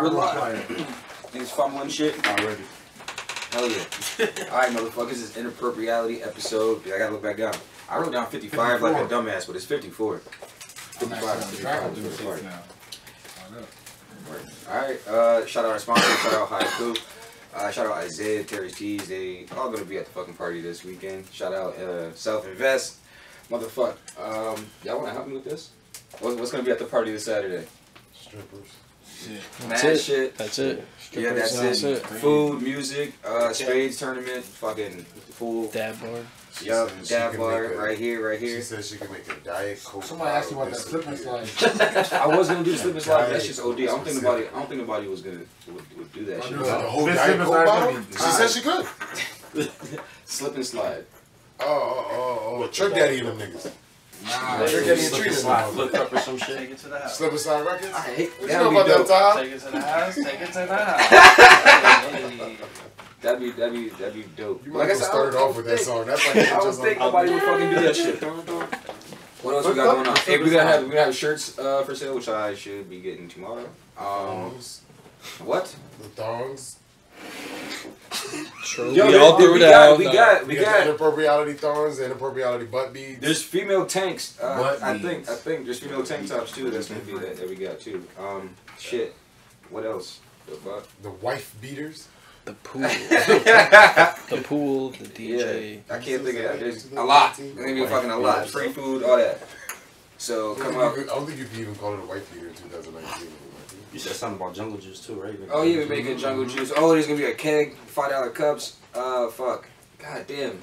We're live. Niggas fumbling shit already. Hell yeah. Alright, motherfuckers, this is Inappropreality episode. I gotta look back down. I wrote down 55 like a dumbass, but it's 54. 55 now. Alright, shout out our sponsor, shout out Haiku. Shout out Isaiah, Terry's Tees. They all gonna be at the fucking party this weekend. Shout out Self Invest. Motherfuck. Y'all wanna help me with this? What's gonna be at the party this Saturday? Strippers. Shit. That's it. Yeah, that's it. Food, music, spades tournament, fucking pool. Dab bar. Yup, dab bar, right here. She said she can make a Diet Coke. Somebody asked you about that slip and slide. I was gonna do the slip and slide, but that's just OD. I don't think nobody was gonna would do that shit. The whole Diet Coke bottle? She said she could. Slip and slide. Oh. Trick Daddy and them niggas. Nah, Trick Daddy and Trina. Flip up or some shit. Take it to the house. Slip and slide records? I hate what you know about that, Tom? Take it to the house. Take it to the house. That'd be dope. You might have started off with that song. That's like I don't think nobody would fucking do that shit. What else we got going on? Hey, we're gonna have shirts for sale, which I should be getting tomorrow. Thongs. What? The thongs. True. Yo, we got Inappropriality thongs and Inappropriality butt beads. There's female tanks. I think there's female tank tops too. That's gonna be that we got too. Shit. What else? The fuck? The wife beaters. The pool. The pool. The DJ. Yeah, I can't think of that. There's a lot. There's gonna be fucking a lot. Free food, all that. So come up. I don't think you can even call it a wife beater in 2019. You said something about jungle juice too, right? Oh yeah, we're making jungle juice. Oh, there's gonna be a keg, $5 cups. Fuck. God damn.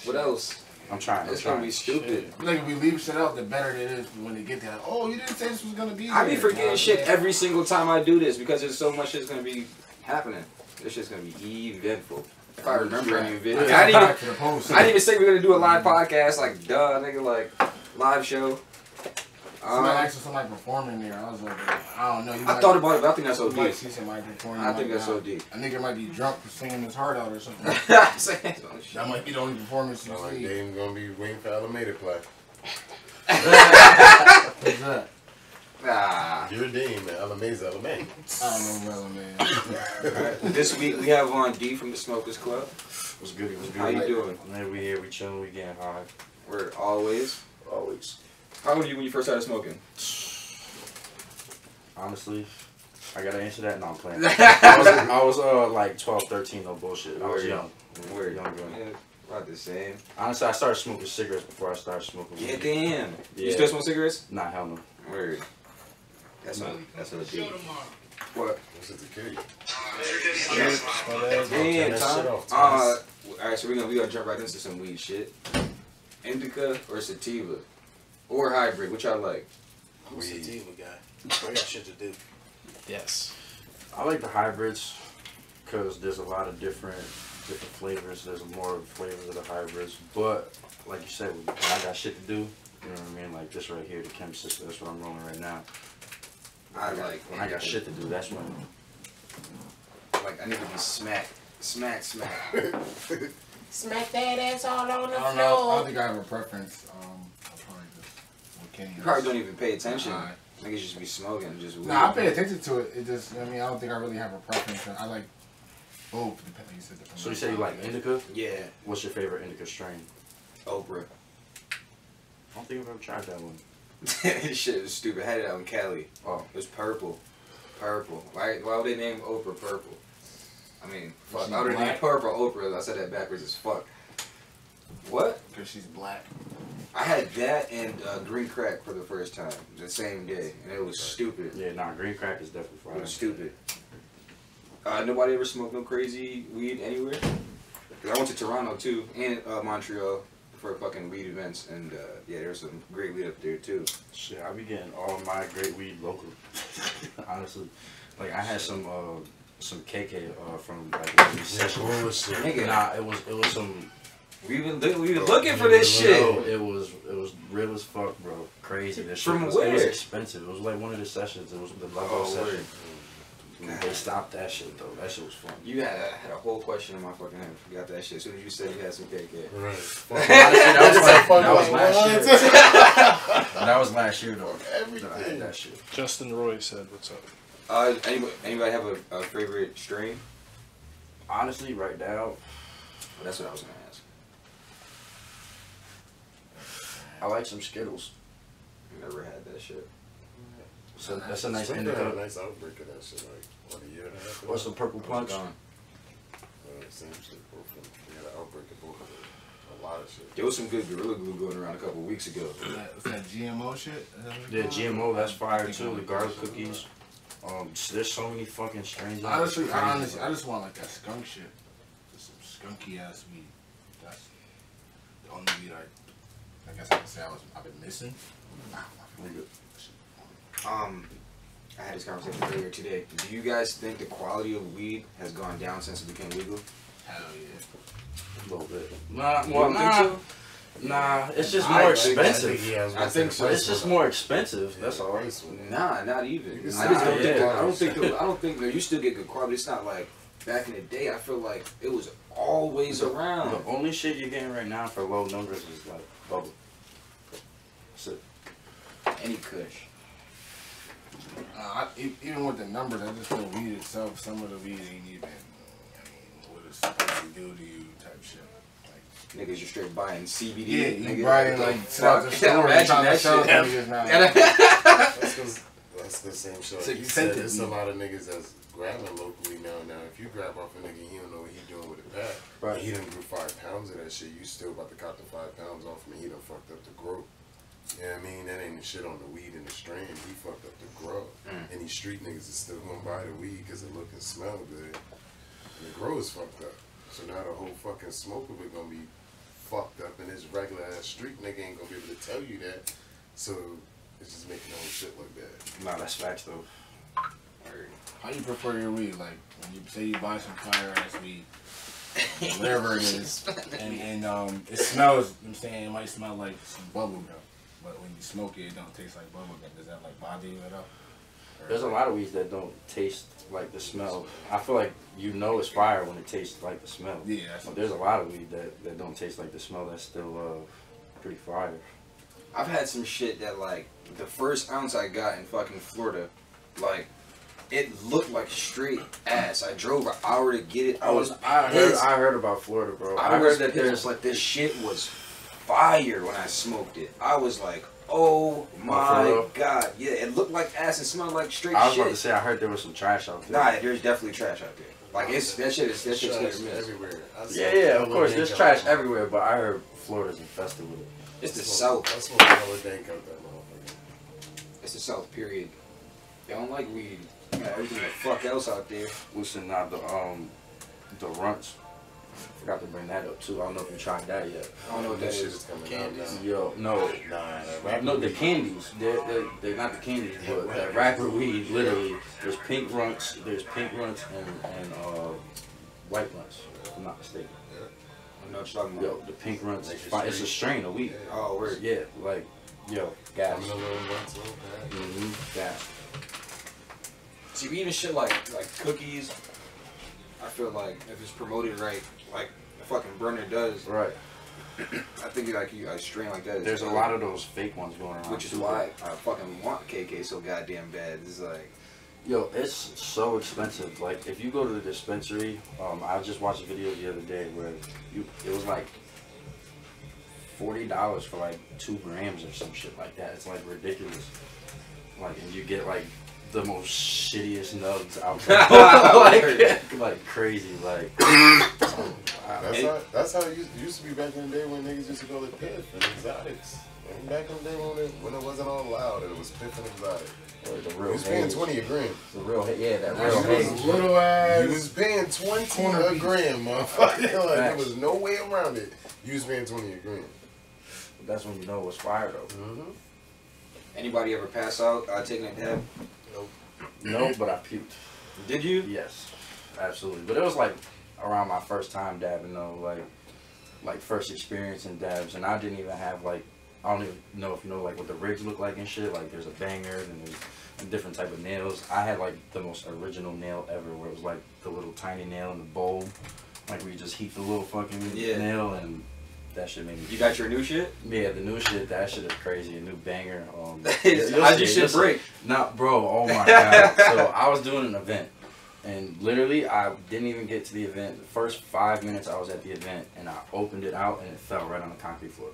What else? I'm trying. It's gonna be stupid. Shit. Like if we leave shit out, the better it is when they get there. Like, oh, you didn't say this was gonna be. I be forgetting shit every single time I do this because there's so much shit's gonna be happening. This shit's gonna be eventful. If I remember any of it. I didn't even say we were gonna do a live podcast. Like, duh, nigga, like, live show. Somebody asked for somebody performing there. I was like, I don't know. I thought about it, but I think that's OD. You might see somebody performing. I think that's OD. A nigga might be drunk for singing his heart out or something. That might be the only performance you see. They ain't gonna be waiting for Alameda play. What's that? Nah. You're a Dame, man. Alameda's Alameda. I don't know, man. Right. This week we have on D from the Smokers Club. What's good? How you doing? Man, we here, we chilling, we getting high. We're always. How old were you when you first started smoking? Honestly, I gotta answer that. No, I'm playing. I was like 12, 13, no bullshit. I was young. Word. Young. Yeah, about the same. Honestly, I started smoking cigarettes before I started smoking weed. Yeah, damn. Yeah. You still smoke cigarettes? Nah, hell no. Word. That's what it be. What? What's it to kill you? Damn, Tom. Alright, so we gonna jump right into some weed shit. Indica or sativa? Or hybrid, which I like. I'm a sativa guy. I got shit to do. Yes. I like the hybrids because there's a lot of different flavors. There's more flavors of the hybrids. But like you said, when I got shit to do, you know what I mean? Like this right here, the Chem Sister, that's what I'm rolling right now. When I got shit to do, that's when. Like I need to be smack. Smack that ass all on the floor. I don't think I have a preference. I'll probably just okay. You probably don't even pay attention. Niggas just be smoking, just weed. Nah, I pay attention to it. It just, I mean, I don't think I really have a preference. I like both. Depending, you said. So you say you like indica? Yeah. What's your favorite indica strain? Oprah. I don't think I've ever tried that one. Shit was stupid. I had it out in Cali. Oh. It was purple. Why would they name Oprah purple? I mean, fuck. Why would they name purple Oprah? I said that backwards as fuck. What? Because she's black. I had that and green crack for the first time the same day, and it was stupid. Yeah, nah, green crack is definitely fire. It was stupid. Nobody ever smoked no crazy weed anywhere? Cause I went to Toronto too, and Montreal for fucking weed events, and yeah, there was some great weed up there too. Shit, I be getting all my great weed local. Honestly, like I had some KK from like one of these sessions. Nah, it was some. We been looking for this shit. No, it was real as fuck, bro. Crazy. This shit was, it was expensive. It was like one of the sessions. It was the level session. They stopped that shit though. That shit was fun. You had a whole question in my fucking head. I forgot that shit. As soon as you said you had some KK. Right. That was last year. That was last year though. Everything. That I had that shit. Justin Roy said, "What's up?" Anybody have a favorite strain? Honestly, right now, That's what I was gonna ask. I like some Skittles. Never had that shit. So that's a nice Spring had a indica. nice outbreak of that shit, like, what, a year and a half ago? Or some purple punch. Same shit, both of them. They had an outbreak of both of them. A lot of shit. There was some good Gorilla Glue going around a couple weeks ago. Was that GMO shit? Is that what Yeah, it's called? GMO, that's fire too. The garlic cookies. There's so many fucking strains. Honestly, I Crazy. just want like that skunk shit. Just some skunky ass weed. That's the only weed I guess I can say I've been missing. I had this conversation earlier today. Do you guys think the quality of weed has gone down since it became legal? Hell yeah. A little bit. Nah, It's just I more think- expensive. I think so. It's just more expensive. Yeah, That's all. price was- Nah, not even. You can I just see don't it. think. Yeah. I don't think that you still get good quality. It's not like back in the day. I feel like it was always around. The only shit you're getting right now for low numbers is like bubble. That's it. Any Kush. Even with the numbers, I just feel weed itself. Some of the weed ain't even. What it's supposed to do to you, type shit. Like, Niggas, you're straight buying CBD. yeah, nigga. you buying What like the sit out the fuck? store and Imagine trying to that sell shit. it to niggas now. That's 'cause that's the same shit. So Like you you said said, that there's a we- lot of niggas that's grabbing locally now. Now, if you grab off a nigga, he don't know what he doing with it back. Right. And he done grew 5 pounds of that shit. You still about to cop the 5 pounds off him, and he done fucked up the growth. You know what I mean? That ain't the shit on the weed and the strain. He fucked up the grow. And these street niggas is still gonna buy the weed because it look and smell good. And the grow is fucked up. So now the whole fucking smoke of it gonna be fucked up, and this regular ass street nigga ain't gonna be able to tell you that. So it's just making all shit like that. Nah, that's facts though. How you prefer your weed? Like when you say you buy some fire ass weed, whatever it is, and it smells. You know what I'm saying, it might smell like some bubble gum, but when you smoke it, it don't taste like bubble gum. Does that like bother you at all? There's a lot of weeds that don't taste like the smell. I feel like you know it's fire when it tastes like the smell. Yeah, that's But there's a lot of weed that don't taste like the smell. That's still pretty fire. I've had some shit that like the first ounce I got in fucking Florida, like it looked like straight ass. I drove an hour to get it. I heard about Florida, bro. I heard heard that there's like this shit was fire when I smoked it. I was like, oh my real? god, yeah, it looked like ass and smelled like straight I was shit. about to say I heard there was some trash out there. Nah, there's definitely trash out there. Like it's that shit's hit or Trash miss. everywhere. Yeah, of course. There's trash everywhere, but I heard Florida's infested with it. It's the South. I smoked hella dank out that motherfucker. It's the South. Period. They don't like weed. You got everything the fuck else out there. Listen, now the runts. Forgot to bring that up too. I don't know if you tried that yet. I don't know what that shit is. is coming Candies. out Yo, no, now. no, the candies. They're not the candies, but that rapper weed. Literally, there's pink runts, and white runts. If I'm not mistaken. I know what you're talking about. Yo, the pink runts. It's a strain of weed. Oh, word. Yeah, like yo, gas. Coming a little once, little bad. Gas. See, even shit like cookies, I feel like if it's promoted right, like the fucking burner does, Right. I think like a strain like that is There's a good. lot of those fake ones going around. Which is too. why I fucking want KK so goddamn bad. It's like, Yo, it's so expensive. Like, if you go to the dispensary, I just watched a video the other day where it was like $40 for like 2 grams or some shit like that. It's like ridiculous. Like, and you get like the most shittiest nugs out there. like crazy. Like, That's how it used to be back in the day when niggas used to call it piff and exotics. And back in the day when it wasn't all loud and it was piff and exotic. the You real was paying haze. 20 a gram. The real, yeah, that That's real just haze. little ass. You was paying 20 corner a piece. gram, motherfucker. Like, there Facts. was no way around it. You was paying 20 a gram. That's when you know it's fire though. Mm-hmm. anybody ever pass out taking a dab? No, but I puked. Did you? Yes, absolutely. But it was like around my first time dabbing though, like first experience in dabs, and I didn't even have like, I don't even know if you know like what the rigs look like and shit. Like there's a banger and there's a different type of nails. I had like the most original nail ever, where it was like the little tiny nail in the bowl, like we just heat the little fucking Yeah. nail, and that shit made me. You got your new shit? Yeah, the new shit. That shit is crazy. A new banger. How'd your shit break? Nah, bro. Oh my god. So I was doing an event, and literally I didn't even get to the event. The first 5 minutes I was at the event, and I opened it out, and it fell right on the concrete floor.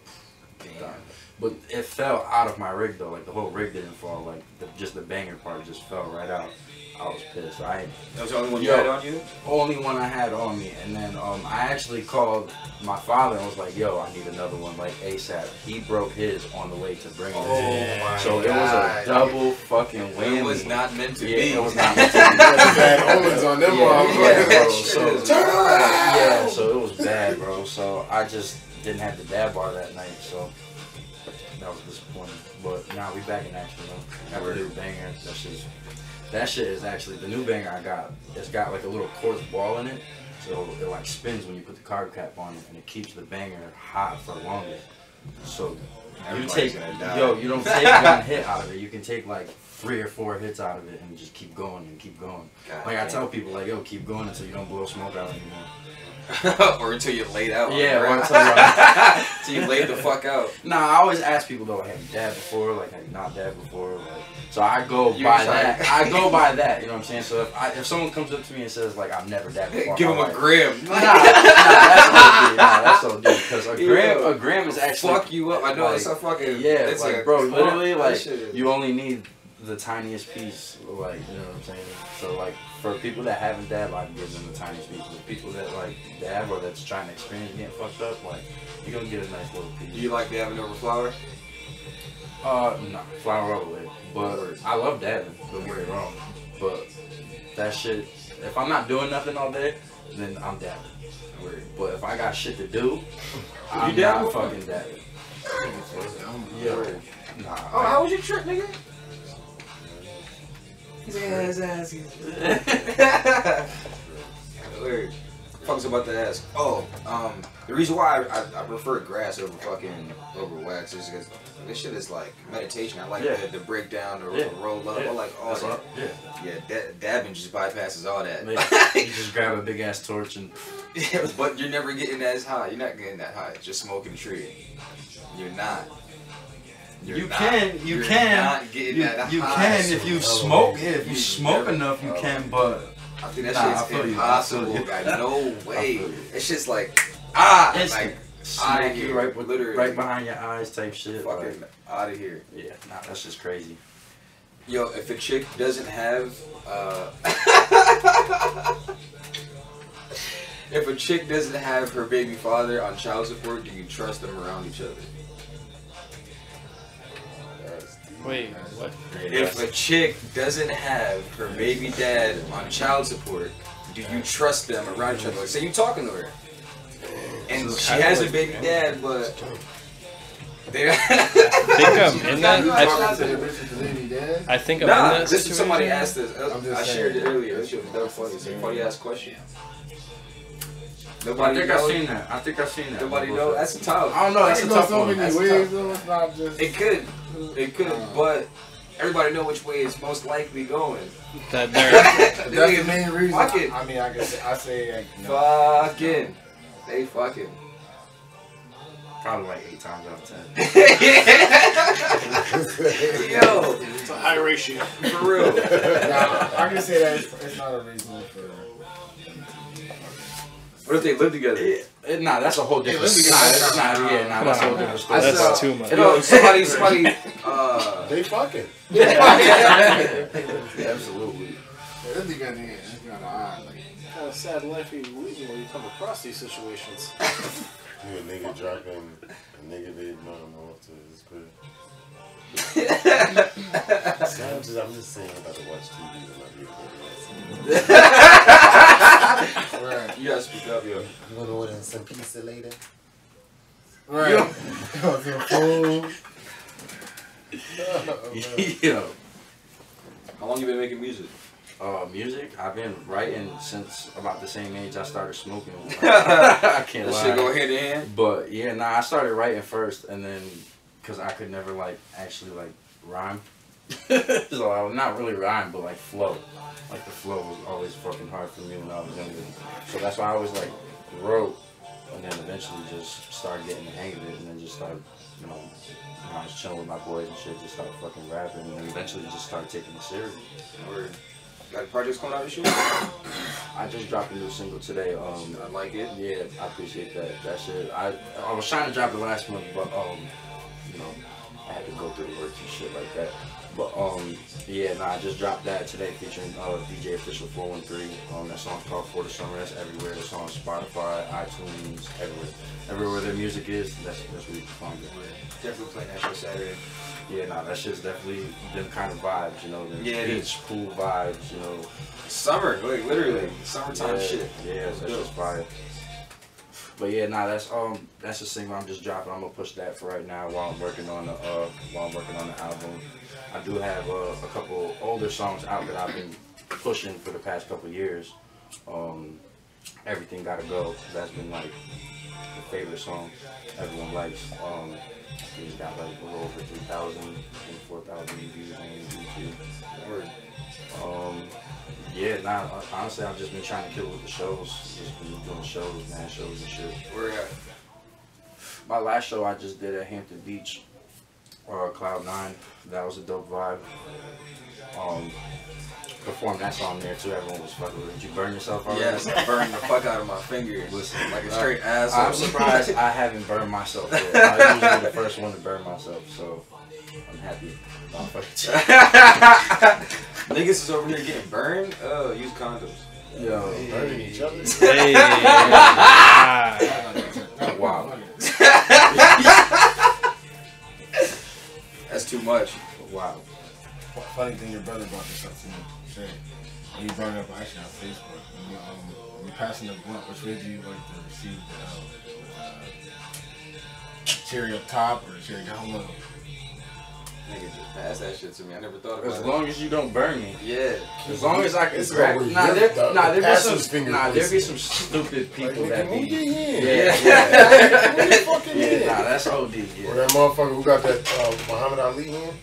Damn. But it fell out of my rig though. Like the whole rig didn't fall. Like just the banger part just fell right out. I was pissed. That was the only one you had on you? Only one I had on me. And then I actually called my father and was like, yo, I need another one, like ASAP. He broke his on the way to bring it. Oh my so God. It was a double fucking whammy. It was not meant to be. It was not meant to be. Bad omens on them bro. So, so it was bad, bro. So I just didn't have the dab bar that night. So that was disappointing. But now we back in action, though. Got a new banger. That shit is actually the new banger I got. It's got like a little quartz ball in it, so it like spins when you put the carb cap on it, and it keeps the banger hot for longer. So you don't take one hit out of it. You can take like 3 or 4 hits out of it and just keep going and keep going. Like I tell people, like, yo, keep going until you don't blow smoke out anymore. Or until you're laid out. Yeah, or until you laid the fuck out. Nah, I always ask people though, have you dabbed before? Like, have you not dabbed before? Like, so I go by that. I go by that. You know what I'm saying? So if someone comes up to me and says like I've never dabbed before, give them a gram. Nah, that's so deep. Because a gram is actually fuck you up. I know it's a fucking it's like bro, literally like you only need the tiniest piece. Like you know what I'm saying? So like for people that haven't dabbed, I give them the tiniest piece. But people that like dab or that's trying to experience getting fucked up, like you're gonna get a nice little piece. You like dabbing over flour? No, flour all the way. But I love dabbing, don't get me wrong. But that shit, if I'm not doing nothing all day, then I'm dabbing. But if I got shit to do, I'm not fucking dabbing. Yo, nah. Oh, how was your trip, nigga? His ass. Weird. Fuck was about to ask. Oh, the reason why I prefer grass over wax is because this shit is like meditation. I like the breakdown, the roll up. I like all that. Yeah, dabbing just bypasses all that. You just grab a big ass torch and. But you're never getting as high. You're not getting that high. Just smoking a tree. You're not. You can not getting that you high. can if you smoke. Yeah, if you smoke enough, you can. But I think that shit's impossible, guy. No way. It's just like like smack you right behind your eyes type shit. Fucking out of here. Yeah, nah, that's just crazy. Yo, if a chick doesn't have if a chick doesn't have her baby father on child support, do you trust them around each other? Wait, what? If a chick doesn't have her baby dad on child support, do you trust them around each other? Like, say you talking to her, and she has a baby dad, but I think I'm in that. I think I'm in that this situation. somebody asked this. I shared it earlier. This shit was that funny. Somebody asked question. Nobody I think I've seen that. Nobody know. That's tough. I don't know. That's a tough one. Many ways, though. It's not just. It could, but everybody know which way it's most likely going. That they're That's the main reason. Fucking. I mean, I say like, no. Fucking. They fucking. Probably like 8 times out of 10. Yo, It's a high ratio. for real. Nah, I can say that it's not a reason for. What if they live together? Nah, that's a whole different story. That's a whole different story. That's too much. You know, somebody. They fucking. Absolutely. This nigga is kind of odd. Like, Kind of sad life you lead when you come across these situations. you a nigga dropping a nigga baby mom off to his crib. I'm just saying I'm about to watch TV when I be Right. You gotta speak up, yo. You wanna order some pizza later? Right. Yo. How long you been making music? Music? I've been writing since about the same age I started smoking. I can't That lie. shit go hand in hand. But yeah, I started writing first, and then because I could never like actually like rhyme. So I was not really rhyme, but like flow. Like the flow was always fucking hard for me when I was younger. So that's why I always like wrote and then eventually just started getting the hang of it, and then just started, you know, I was chilling with my boys and shit, just started fucking rapping, and then eventually just started taking it serious. Or got projects coming out this year? I just dropped a new single today. I like it. Yeah, I appreciate that. That shit. I was trying to drop it last month, but you know, I had to go through the works and shit like that. But yeah, nah, I just dropped that today featuring DJ Official 413. That song's called For the Summer. That's everywhere. It's on Spotify, iTunes, everywhere. Everywhere their music is, that's where you can find it. Definitely playing that shit Saturday. Yeah, nah, that shit's definitely them kind of vibes, you know, the Yeah, beach, pool vibes, you know. Summer, like literally, summertime shit. Yeah, that's just fire. But yeah, nah, that's a single I'm just dropping. I'm gonna push that for right now while I'm working on the album. I do have a couple older songs out that I've been pushing for the past couple years. Everything Gotta Go. That's been like the favorite song everyone likes. He's got like a little over 3,000 and 4,000 views on YouTube. Yeah, nah, honestly, I've just been trying to kill with the shows. Just been doing shows, man, shows and shit. Where at? My last show I just did at Hampton Beach, Cloud 9. That was a dope vibe. Performed that song there too. Everyone was fucking with it. Did you burn yourself already? Yes, I burned the fuck out of my fingers. Listen, like a straight asshole. I'm surprised I haven't burned myself yet. I'm usually the first one to burn myself, so I'm happy. Niggas is over here getting burned. Use condoms. Yo, Burning each other. Hey. Wow. That's too much. Wow. Funny thing, your brother brought this up to me. Say, he brought it up actually on Facebook. When you're passing the blunt, which way do you like to receive the cherry up top or the cherry down low? Nigga just pass that shit to me. I never thought about it. As long as you don't burn me. Yeah. As long as I can It's crack. over Nah, here. there be some stupid people like, that nigga, move be. your hand. Yeah. Move your fucking hand. Nah, that's OD. Or Yeah. that motherfucker who got that Muhammad Ali hand.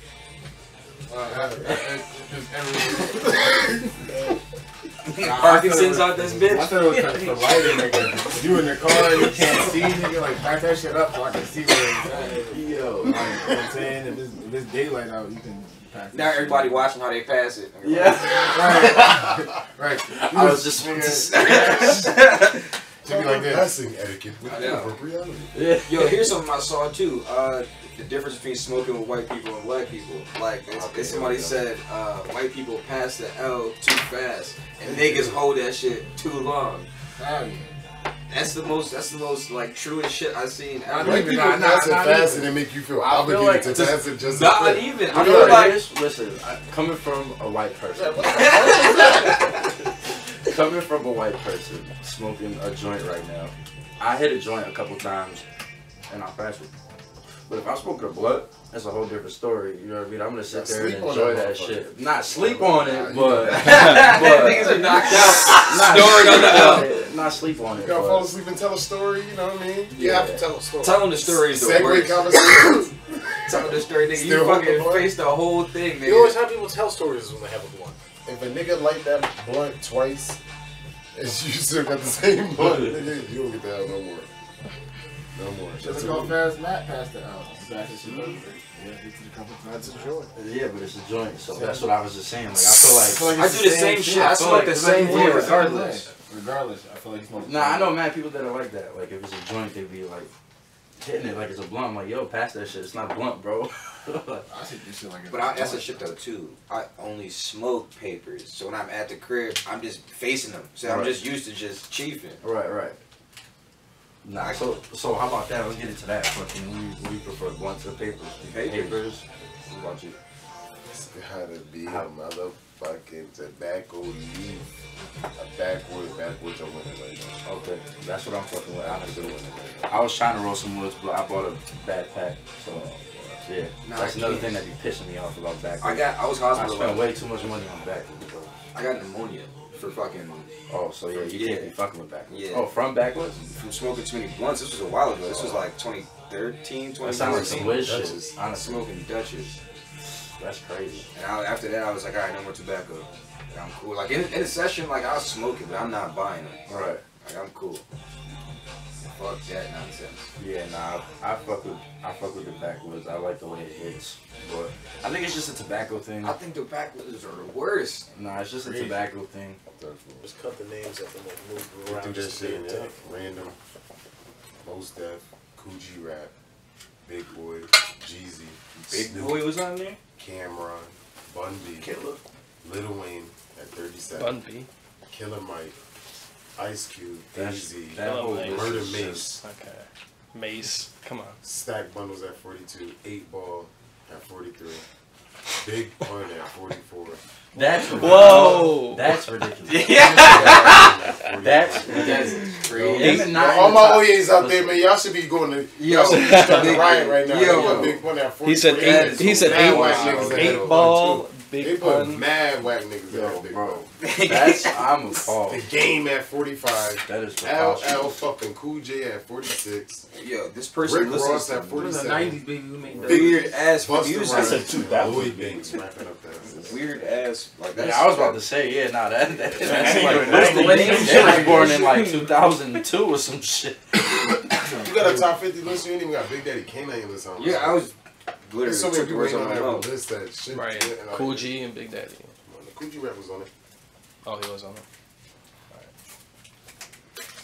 Parkinson's out this bitch. I thought it was for lighting, nigga. You in the car and you can't see, nigga. Like, back that shit up so I can see where it's at. Yo, you know what I'm saying? If it's daylight out, you can pass it. Now everybody watching how they pass it. Yeah. Right. I was just. To be like this. Passing etiquette with I know. Inappropreality. Yeah. Yo, here's something I saw too. The difference between smoking with white people and black people. Like, somebody said, white people pass the L too fast, and niggas hold that shit too long. Hell yeah. That's the most like truest shit I've seen ever. White people pass it fast and they make you feel obligated to pass it just Not as quick. even. I I feel feel like listen, coming from a white person. Coming from a white person, smoking a joint right now. I hit a joint a couple times, and I pass it. But if I'm smoking a blunt, that's a whole different story. You know what I mean? I'm gonna sit there and enjoy that shit. Not sleep on it, but niggas are knocked out, snoring on the L. Not sleep on it. You gotta fall asleep and tell a story, you know what I mean? You have to tell a story. Telling the story is the Segue worst. conversation. Telling the story, nigga. Still You hold the fucking blunt? face the whole thing, nigga. You always have people tell stories when they have a blunt. If a nigga light that blunt twice, and you still got the same blunt, nigga, you don't get the hell no more. No more. Let's go fast, Matt passed it out. Back to some yeah, it's a couple times. That's a joy. Yeah, but it's a joint, so that's what I was just saying. Like I feel like I do the same shit. I smoke the same way regardless. Regardless, I feel like it's Nah, I know mad people that are like that. Like if it's a joint, they be like hitting it like it's a blunt. I'm like, yo, pass that shit. It's not blunt, bro. I take this shit like it's But that's the shit though too. I only smoke papers, so when I'm at the crib, I'm just facing them. So I'm just used to just chiefing. Right. Nah, so how about that? Let's get into that. Fucking, we prefer blunts or papers? Papers. What about you? It's gotta be a motherfucking tobacco leaf. A backwards a winner right now. Okay, that's what I'm fucking with. Honestly, I was trying to roll some woods, but I bought a backpack. So yeah, that's another thing that be pissing me off about backpacks. I was I hospitalized. spent way too much money on backpacks, bro. I got pneumonia for fucking. Oh, so yeah, you can't be fucking with backwoods. Yeah. Oh, from backwoods? From smoking too many blunts. This was a while ago. This was like 2013, That sounds like some 2014. weird shit. Dutchess. Honestly, Smoking Dutchess. that's crazy. And after that, I was like, all right, no more tobacco. And I'm cool. Like in a session, like I'll smoke it, but I'm not buying it. Right. Like, I'm cool. Fuck that nonsense. Yeah, nah, I fuck with the backwoods. I like the way it hits, but I think it's just a tobacco thing. I think the backwoods are the worst. Nah, it's just a tobacco thing. Just cut the names up and like move them Do around. that Just shit to in be there. attacked. Random. Most Def, Coogee Rap, Big Boy, Jeezy, Big Snoop, Boy was on there? Cameron, Bun B, Killer. Lil Wayne at 37, Bun B. Killer Mike, Ice Cube, AZ, That whole Murder list Murder is Mace, just- Okay. Mace. Come on. Stack Bundles at 42, 8 Ball at 43, Big Pun at 44. That's Whoa. That's ridiculous. That's That's crazy. Him and Nine all in my the top- OYAs out there, man, y'all should be going to, y'all should be starting to riot right now. Yo. They got Big Pun at 44. He said eight. He said Mad eight. whack niggas at 8 that ball. one, too. They Big put pun. mad whack niggas Yo, at Big bro. Pun. I'm appalled. The Game at 45. That is LL preposterous. fucking Cool J at 46. Yo, this person Rick listens Ross to at 47. 90s baby who made that. weird ass Busta music. Rhymes. That's a 2000. Lloyd Banks wrapping up that. Weird ass. Like that's. Yeah, I was about to say, yeah, nah, that's like, That's the they was born in like 2002 or some shit. You got a top 50 list, you ain't even got Big Daddy Kane on your list. On Yeah, I was literally There's so many took the people words ain't out on of my that mouth. list that shit. Right. and like, Cool G and Big Daddy. The Cool G rap was on it. Oh, he was on it.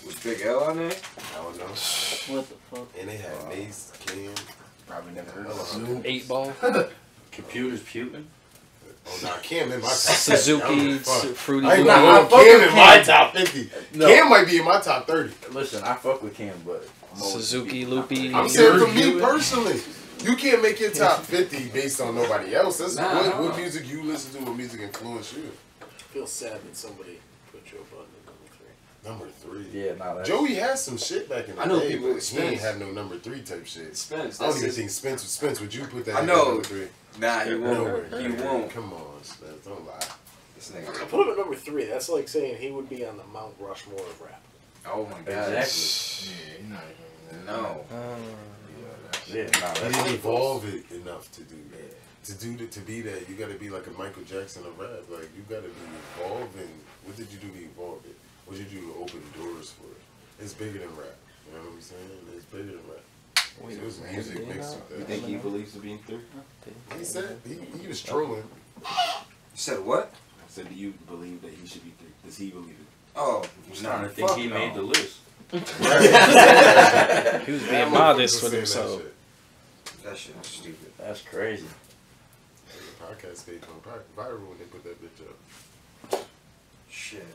Was Big L on there? I don't know. What the fuck? And they had Mace, Cam. Probably never heard Oh, of it. Snoop. 8 ball. Computers puking. Oh, nah, Cam in my top 50. Suzuki. Fruity. I ain't Loop. gonna Nah, I hold fuck Cam with in my Cam. top 50. No. Cam might be in my top 30. Listen, I fuck with Cam, but Suzuki, Loopy. I'm saying for me personally, you can't make your top 50 based on nobody else. That's what music you listen to, what music influenced you. I feel sad that somebody put Joe Budden at number 3. Number 3. yeah, nah, that's Joey has some shit back in the I know day, people- but he ain't Spence. have no number 3 type shit. Spence. I don't That's even his, think Spence, would you put that I in know. number 3? nah, he No, won't. He won't. Come on, Spence, don't lie. This I nigga. put him at number 3. That's like saying he would be on the Mount Rushmore of rap. Oh my god. exactly. Yeah, you're not even. No. Yeah, nah, He that's didn't evolve it enough to do that. To be that, you got to be like a Michael Jackson of rap. Like, you got to be evolving. What did you do to evolve it? What did you do to open doors for it? It's bigger than rap. You know what I'm saying? It's bigger than rap. So it's music mixed with You that. think he believes in being through? He said he was trolling. You said what? I said, do you believe that he should be through? Does he believe it? Oh, I'm starting to think he made the list. He was being modest with himself. That shit was stupid. That's crazy. The podcast page on viral when they put that bitch up. Shit.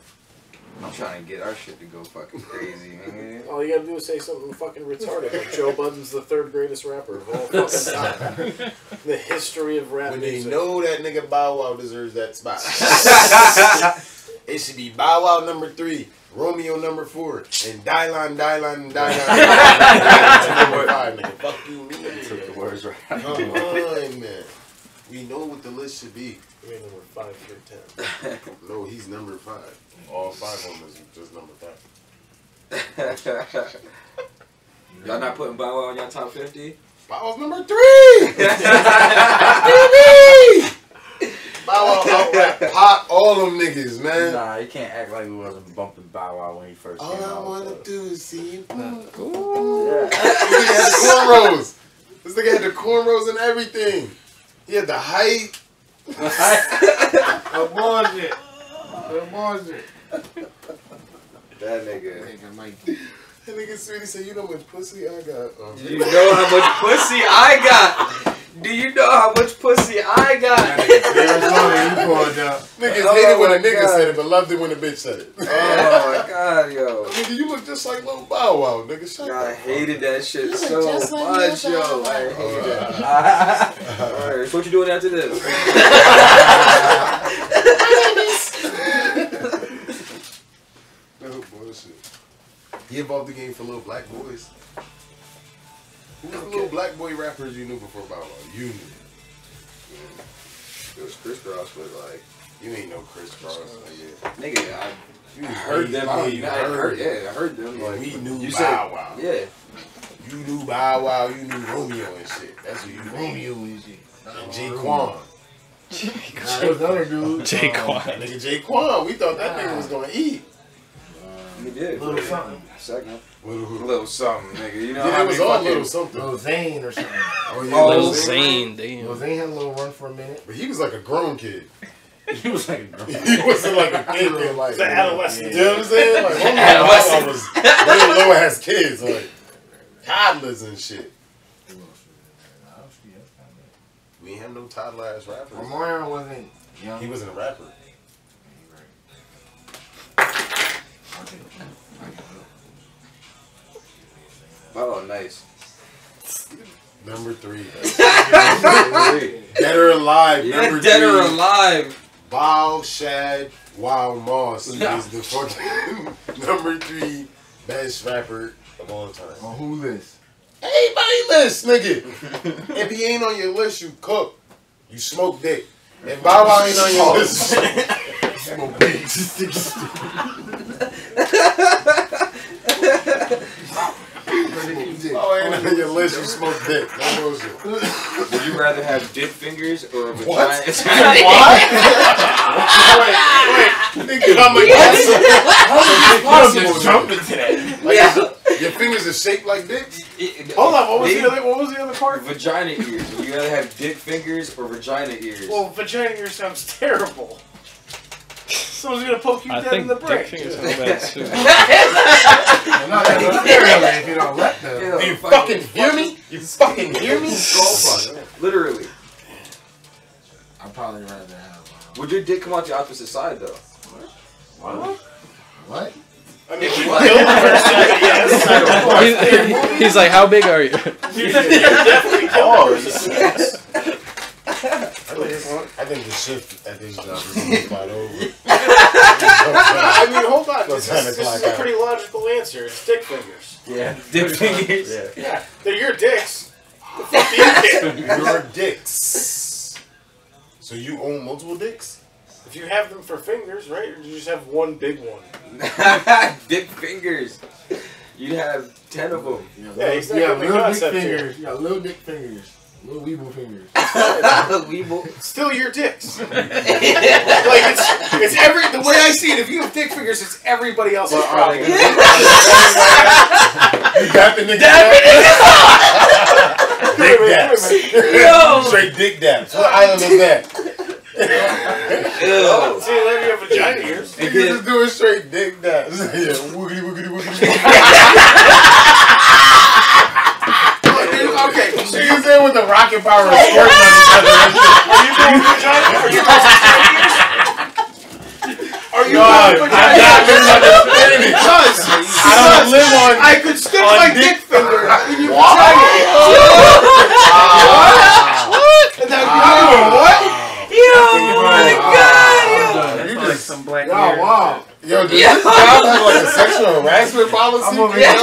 I'm trying to get our shit to go fucking crazy, man. All you gotta do is say something fucking retarded, like Joe Budden's the 3rd greatest rapper of all fucking time. The history of rap When they music. know that nigga Bow Wow deserves that spot. It should be Bow Wow number 3, Romeo number 4, and Dylon number 5, nigga. Fuck you, me. Took the words right. Come on, man. We know what the list should be. I mean, number 5 through 10. No, he's number 5. All 5 of them is just number 5. Y'all not putting Bow Wow in your top 50? Bow Wow's number 3! Bow Wow out-rap Pop all them niggas, man. Nah, you can't act like we wasn't bumping Bow Wow when he first All came I out. wanna but- do is see you. Yeah. This nigga had the cornrows. This nigga had the cornrows and everything. He had the height. bullshit. Bullshit. That nigga. Nigga, Mike. That nigga Sweetie said, you know how much pussy I got. Do you know how much pussy I got? Do you know how much pussy I got? Arizona, you pulled up. Niggas Oh hated when a my nigga God. said it, but loved it when a bitch said it. Oh my god, yo. Nigga, you look just like Lil Bow Wow, nigga. Shut I up. hated that shit You so look just like much, Lil yo. Bow I Wow. hated that. Alright, so what you doing after this? No bullshit. He evolved the game for little black boys. Who was the little black boy rappers you knew before Bow Wow? You knew. It was Chris Cross, but like, You ain't no Chris Cross. Nigga. nigga, You I heard them. Yeah, I you heard, heard. yeah, I heard them. Yeah, Like, we knew you Bow said, Wow. yeah. You knew Bow Wow, you knew Romeo and shit. That's who you knew. Romeo and shit. And Jaquan. Nah, those other dudes. Jaquan. Nigga Jaquan, we thought that nigga was gonna eat. He did. Little something. Second. Little something, nigga. You know Yeah, how it was many all fucking... little something. Lil Zane or something. Oh, Lil Lil Zane, Lil damn. Zane had a little run for a minute. But he was like a grown kid. He was like, He wasn't like a kid. Like, The adolescent. you know what I'm saying? Like, one of my was way low ass kids, like toddlers and shit. We ain't have no toddler ass rappers. Omarion wasn't young. He wasn't a rapper. Oh, nice. Number 3. Three. Dead or Alive. Yeah, Number Dead 3. or Alive. Wild Shad Wild Moss Yeah. is the fucking number 3 best rapper of all time. On who list? Everybody list, nigga. If he ain't on your list, you cook. You smoke dick. If Bow Wow ain't on your list, Smoke big. oh, ain't on your list, you smoke dick. No bullshit. Would you rather have dick fingers or a What? vagina? What? Wait. Nigga, I'm like, I'm just jumping to that. like, your fingers are shaped like dicks? Hold on, what was the other part? Vagina ears. Would you rather have dick fingers or vagina ears? Well, vagina ear sounds terrible. Someone's gonna poke you I dead in think the dick brain. fingers sound bad too. Well, not that necessarily if you don't let them. Yeah, Do you fucking hear me? You fucking hear me? Go fuck. Literally. I'd probably rather have. Would your dick come out the opposite side though? What? I mean, if you killed the person, yes. He's like, how big are you? You definitely killed the person. Yes. I think the shift at this job is going to start over. I mean, hold on. This Go 10 is o'clock a out. pretty logical answer. It's dick fingers. Yeah. Dick fingers. Yeah, they're your dicks. The fuck do you care? Your dicks. So you own multiple dicks? If you have them for fingers, right? Or do you just have one big one? Dick fingers. You'd have 10 of them. Yeah, exactly. Yeah, The little dick concept here. fingers. Yeah, little dick fingers. Little weeble fingers. Weeble. Still your dicks. Like it's every the way I see it. If you have dick fingers, it's everybody else's problem. You got the nigga. Dick daps. Straight dick daps. What island is that? Oh, see, then you have vagina ears. Niggas is doing straight dick daps. Yeah, woogity woogity woogity. Okay, so You there with the rocket power of squirting on each other. are you going vagina? Are you going vagina ears? Are you going vagina ears? Because I don't live on. I could stick my dick finger in your What? vagina ears. And then what? You just some black Oh, wow. yo, this sounds like a sexual harassment policy. I'm over here.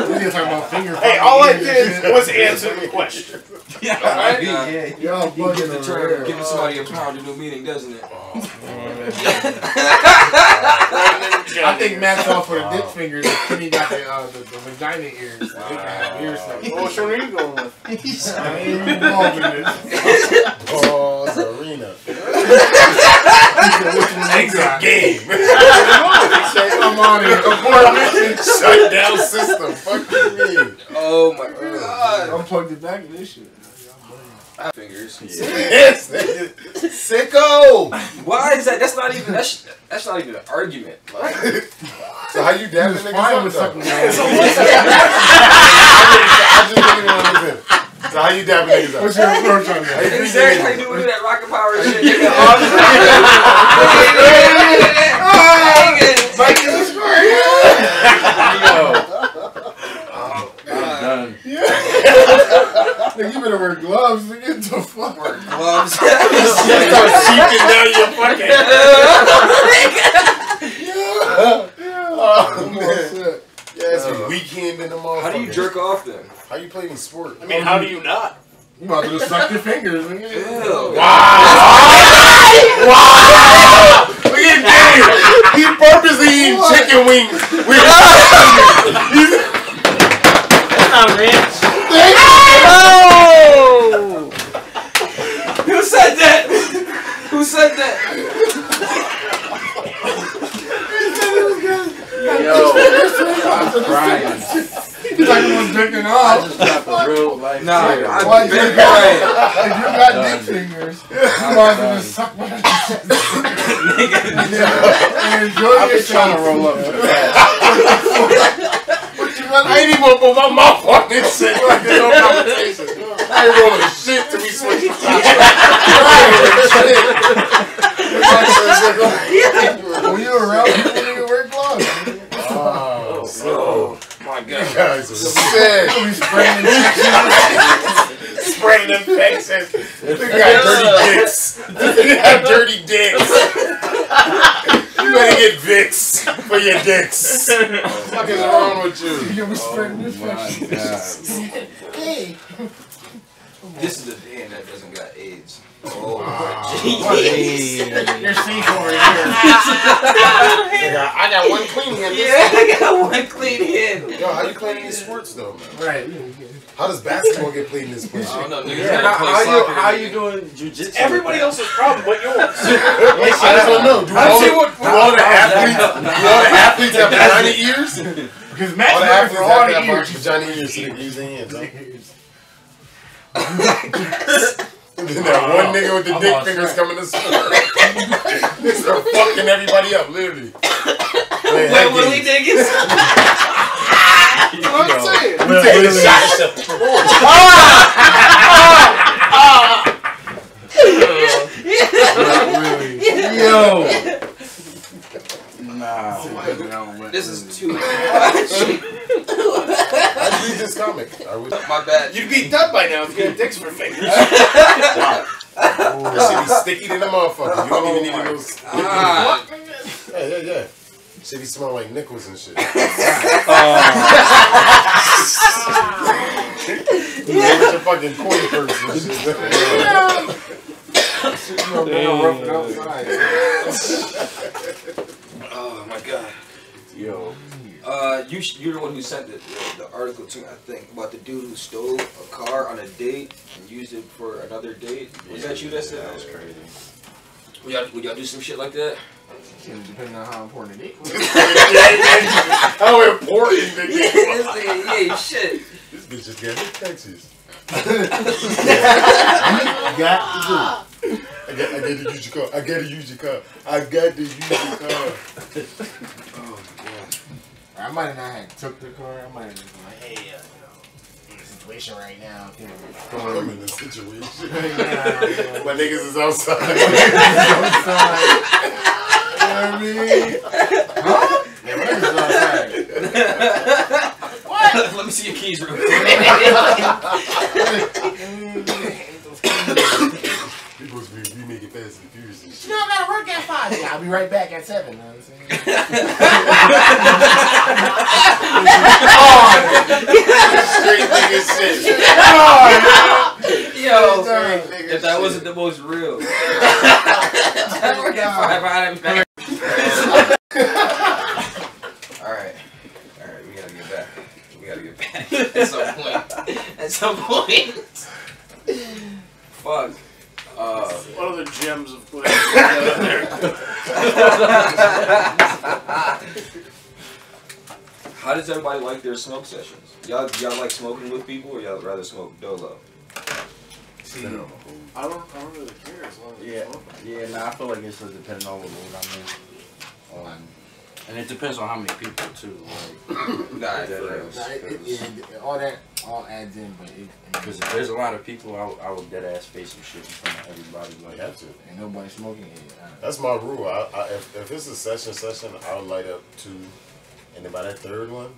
We need to talk about finger. Hey, all I did was answer the question. Alright? Y'all bugging over here. Giving somebody a pound to do meaning, doesn't it? I think Matt's off for the dick fingers and Kenny got the vagina ears. The dick ears. What one are you going with? I ain't involved in this. Oh, Serena. Exit Game. Come on here. Abort mission. Shut down system. Fuck you mean? Oh my god. Unplugged it back in this shit. Fingers. Yes, nigga. Sicko. Why is that? That's not even an argument. Like, So how you dabbing niggas Fine up with though? sucking I just really want to know. So how you dabbing niggas up? What's your approach on that? exactly how you do that rocket power shit. Done. Nigga, you better wear gloves. Nigga, get the fuck. Gloves. Start seeping down your fucking. Oh man. Yes, we weekend in the motherfucker. How do you jerk off then? How you play any sport? I mean, how do you not? You might as well suck your fingers. Nigga. Ew. Wow! Look at Dave. He purposely eating chicken wings with That's not ranch. Who said that? Who said that? jerking I off. just got the real life. Nah, trigger. I- Why you Right. got, if you got dick fingers, you might as well just suck my dick. And enjoy I've been yourself. trying to roll up to the past. I ain't even gonna put my mouth on this shit like there's no competition. I ain't rolling shit till we switch the topic. When you around people, nigga, wear gloves. Oh, so My you God. guys are sick. We spraying Spraying infections. They got dirty dicks. They got dirty dicks. You better get Vicks for your dicks. What is wrong with you? We spraying Oh my infections. God. Hey. This is the Dan that doesn't got AIDS. Oh, Hey. you're safe over here. I got one clean hand. Yeah, I got one clean hand. Yo, how you playing these sports though, man? Right. How does basketball get played in this place? I don't know, niggas. Yeah, gotta play soccer. how you doing jujitsu? Everybody else's problem but yours. I just don't know. Do all the athletes have vagina ears? Because All Matt's the looking athletes for all the have ears. vagina ears so they can use their hands. Huh? And then that one nigga with the I'm dick all fingers set. coming to school. They start fucking everybody up, literally. Wait, Willie niggas? You know what I'm saying? We taking a shot at Yo. Nah. This is too much. How'd you read this comic? My bad. You'd be done by now if you had dicks for fingers. That shit be sticky than a motherfucker. You don't even need those. Ah, Yeah. Shit be smell like nickels and shit. You know, with your fucking coin purse and shit. oh my God. Yo. You're the one who sent the article to me, I think, about the dude who stole a car on a date and used it for another date. Was that you that said That was crazy. Would y'all do some shit like that? Depending on how important it is. How important the dick was. Yeah, shit. This bitch just got hit taxes. I gotta use your car. I gotta use your car. Oh my God. I might have not had took the car. I might have been like, hey, in the situation right now. I'm in this situation. Yeah. My niggas is outside. You know what I mean? Huh? Yeah, my niggas outside. Let me see your keys real quick. We supposed to be making Fast and Furious and shit. You know, I gotta work at 5. Yeah, I'll be right back at 7. You know what I'm saying? Straight nigga shit. Yo, Straight nigga if that shit. wasn't the most real. I work at 5. Alright, we gotta get back. At some point. Fuck. What other gems of play? How does everybody like their smoke sessions? Y'all like smoking with people, or y'all rather smoke dolo? I don't really care as long as Yeah. it's smoking. Yeah, nah, I feel like it's just depending on what mood I'm in. And it depends on how many people too. Nah, all adds in, but Because if there's a lot of people, I would dead ass face some shit in front of everybody. Like, You have to. ain't nobody smoking it. That's my rule. If it's a session, I'll light up 2, and then by that third one,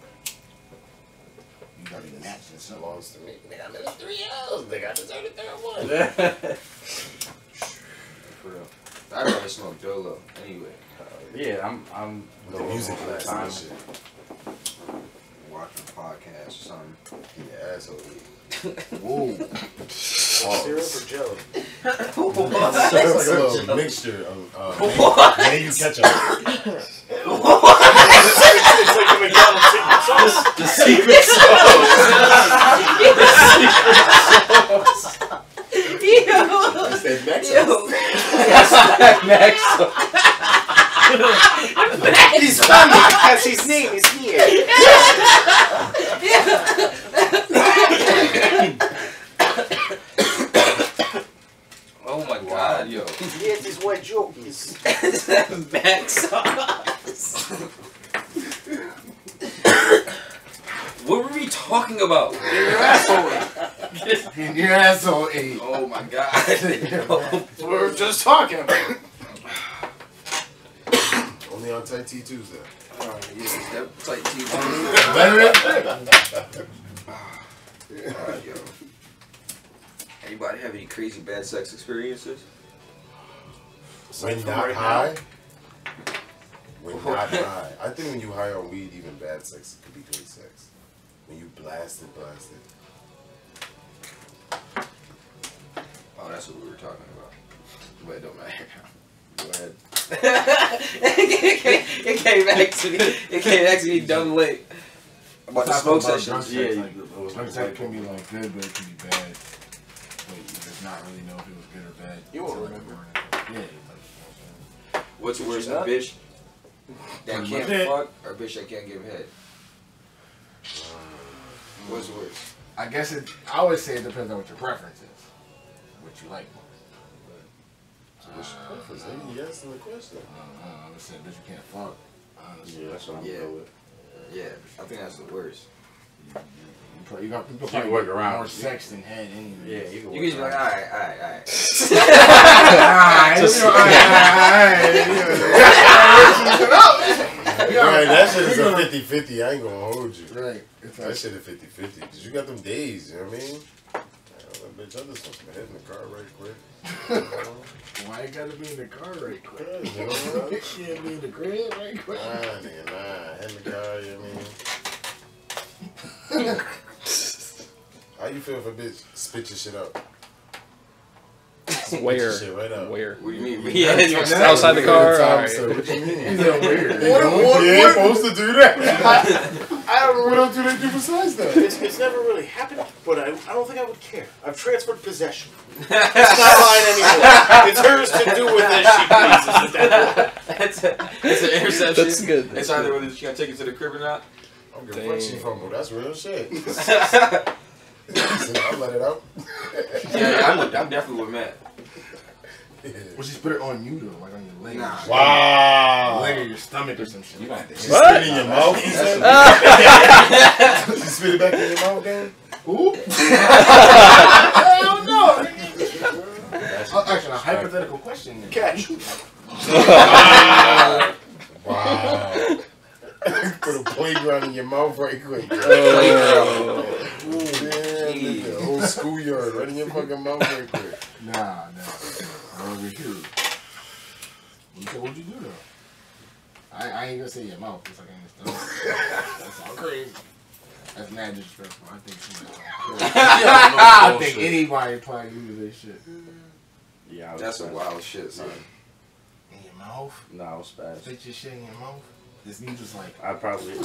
You gotta match this it up. belongs to me. They got another 3 hours. They got deserve the third one. For real. I'd rather smoke dolo anyway. yeah, I'm No dolo music all the class time. and shit. Watching a podcast or something. Yeah, asshole. Whoa. Syrup or jelly? It's like a little mixture of maybe ketchup. It's like the McDonald's secret sauce. The secret It's that He's coming because his name is here. What were we talking about? Your asshole ate. And your asshole ate. Oh my god. We were just talking about. Only on Tight T Tuesday. Yeah, that's like TV. Alright, yo. Anybody have any crazy bad sex experiences? When not high? When not high. I think when you high on weed, even bad sex could be good sex. When you blast it. Oh, that's what we were talking about. But it don't matter. Go ahead. it came back to me. It came back to me dumb late. About the smoke sessions. Yeah, drunk sex can be like good, but it can be bad. But you just not really know if it was good or bad. You won't remember. Yeah. What's worse, a bitch that can't fuck or a bitch that can't give head? What's worse? I guess I always say it depends on what your preference is. What you like more. What's your preference? You asking the question. I would say bitch you can't fuck. Honestly. Yeah, that's what I'm going with. Yeah, I think that's the worst. You got people You can work around. more sex than head anyway. Yeah, you can You can just be like, alright. Right, that shit is a 50-50. I ain't gonna hold you. Right. That shit is 50-50. Because you got them days, you know what I mean? Bitch, I just want some head in the car right quick. Why you gotta be in the car right quick? You know what I mean? You can't be in the crib right quick. Nah, nigga, head in the car, you know what I mean? How you feel if a bitch spit your shit up? Where? Shit right up. Where? What do you mean? Yeah, Outside the car? Alright. So what you mean? Weird. What supposed to do that? I don't know. What else do they do besides that? It's never really happened, but I don't think I would care. I've transferred possession. It's not mine anymore. It's hers to do with as she pleases at that point. It's an interception. That's good. It's either whether she gotta take it to the crib or not. I don't give a fuck she fumble. That's real shit. I'll let it out. Yeah, I'm definitely with Matt. Well, she put it on you though, like on your leg. Nah. Wow. Leg or your stomach or some shit. You got She spit in your mouth? She spit it back in your mouth, then? Who? Hell no. Actually, a hypothetical question. Catch. Wow. Put a playground in your mouth right quick. Oh. Damn, nigga. Whole schoolyard right in your fucking mouth right quick. Nah. Over here. What'd you do though? I ain't gonna say your mouth. It's like in the stomach. That's all crazy. That's mad disrespectful. I think somebody. I think anybody probably uses this shit. Yeah, That's some wild shit, son. In your mouth? No, I was fast. Spit your shit in your mouth? This means just like. I probably. Did you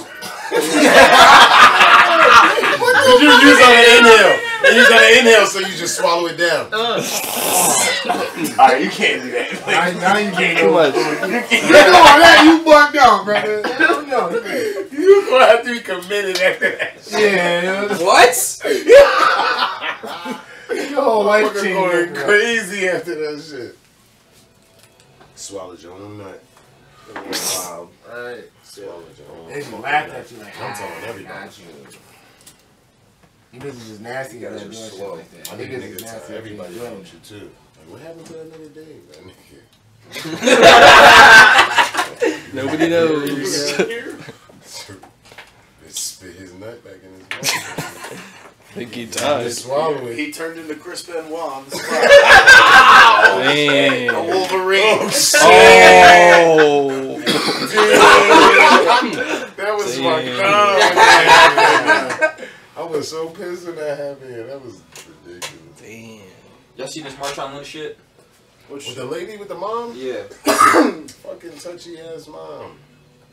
use on the inhale? You use on the inhale, so you just swallow it down. Alright, you can't do that. Now you can't Too much. You on that, you bugged out, brother. Hell no. You're gonna have to be committed after that shit. Yeah. What? Your whole life Motherfucker going crazy after that shit. Swallowed your own nut. Wow. Right. Swallowed your own. They just laughed at you like, I'm telling everybody. got you. You niggas is nasty. You guys that are doing shit slow. Like that. I think Niggas is niggas nasty. tell everybody doing about you too. Like, what happened to that nigga Dave? That nigga. Nobody knows. Bitch spit his nut back in his mouth. Think he Just died. swallow it. He turned into Chris Benoit on the spot. Damn. A Wolverine. Oh. That was Damn. my God. I was so pissed when that happened. That was ridiculous. Damn. Y'all see this Marshawn Lynch shit? With the lady with the mom? Yeah. Fucking touchy ass mom.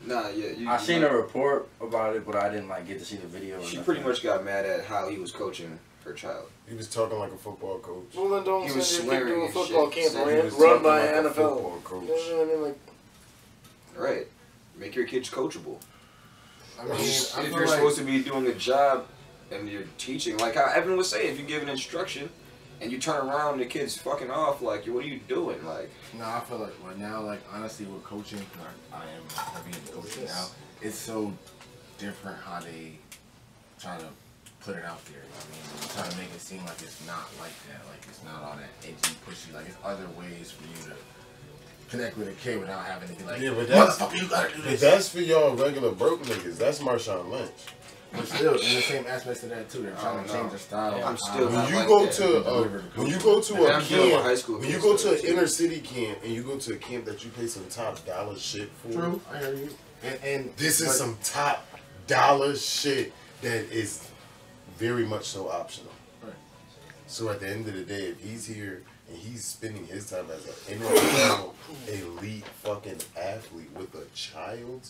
Nah, yeah. I seen a report about it, but I didn't like get to see the video. She pretty much got mad at how he was coaching her child. He was talking like a football coach. Well, then don't He was send your kid swearing to a and football shit. camp Said he was run talking by like a an NFL. football coach. You know what I mean? Like, Right. Make your kids coachable. I mean, If I you're feel like supposed to be doing a job and you're teaching, like how Evan was saying, if you give an instruction and you turn around and the kid's fucking off, like, what are you doing? Like, no, I feel like right now, like honestly, with coaching, I am heavy into coaching now. It's so different how they try to put it out there. I mean, try to make it seem like it's not like that. Like it's not all that edgy, pushy. Like it's other ways for you to connect with a kid without having to be like, motherfucker, you gotta do this. But that's for y'all regular broke niggas. That's Marshawn Lynch. But still, in the same aspects of that too, they're trying to change the style. Yeah, I'm still When not you like go that. to when you go to a I'm dealing with high camp, school when you kids, go to though, an too. inner city camp and you go to a camp that you pay some top dollar shit for. True, I hear you. And This is some top dollar shit that is very much so optional. Right. So at the end of the day, if he's here and he's spending his time as an NFL elite fucking athlete with a child,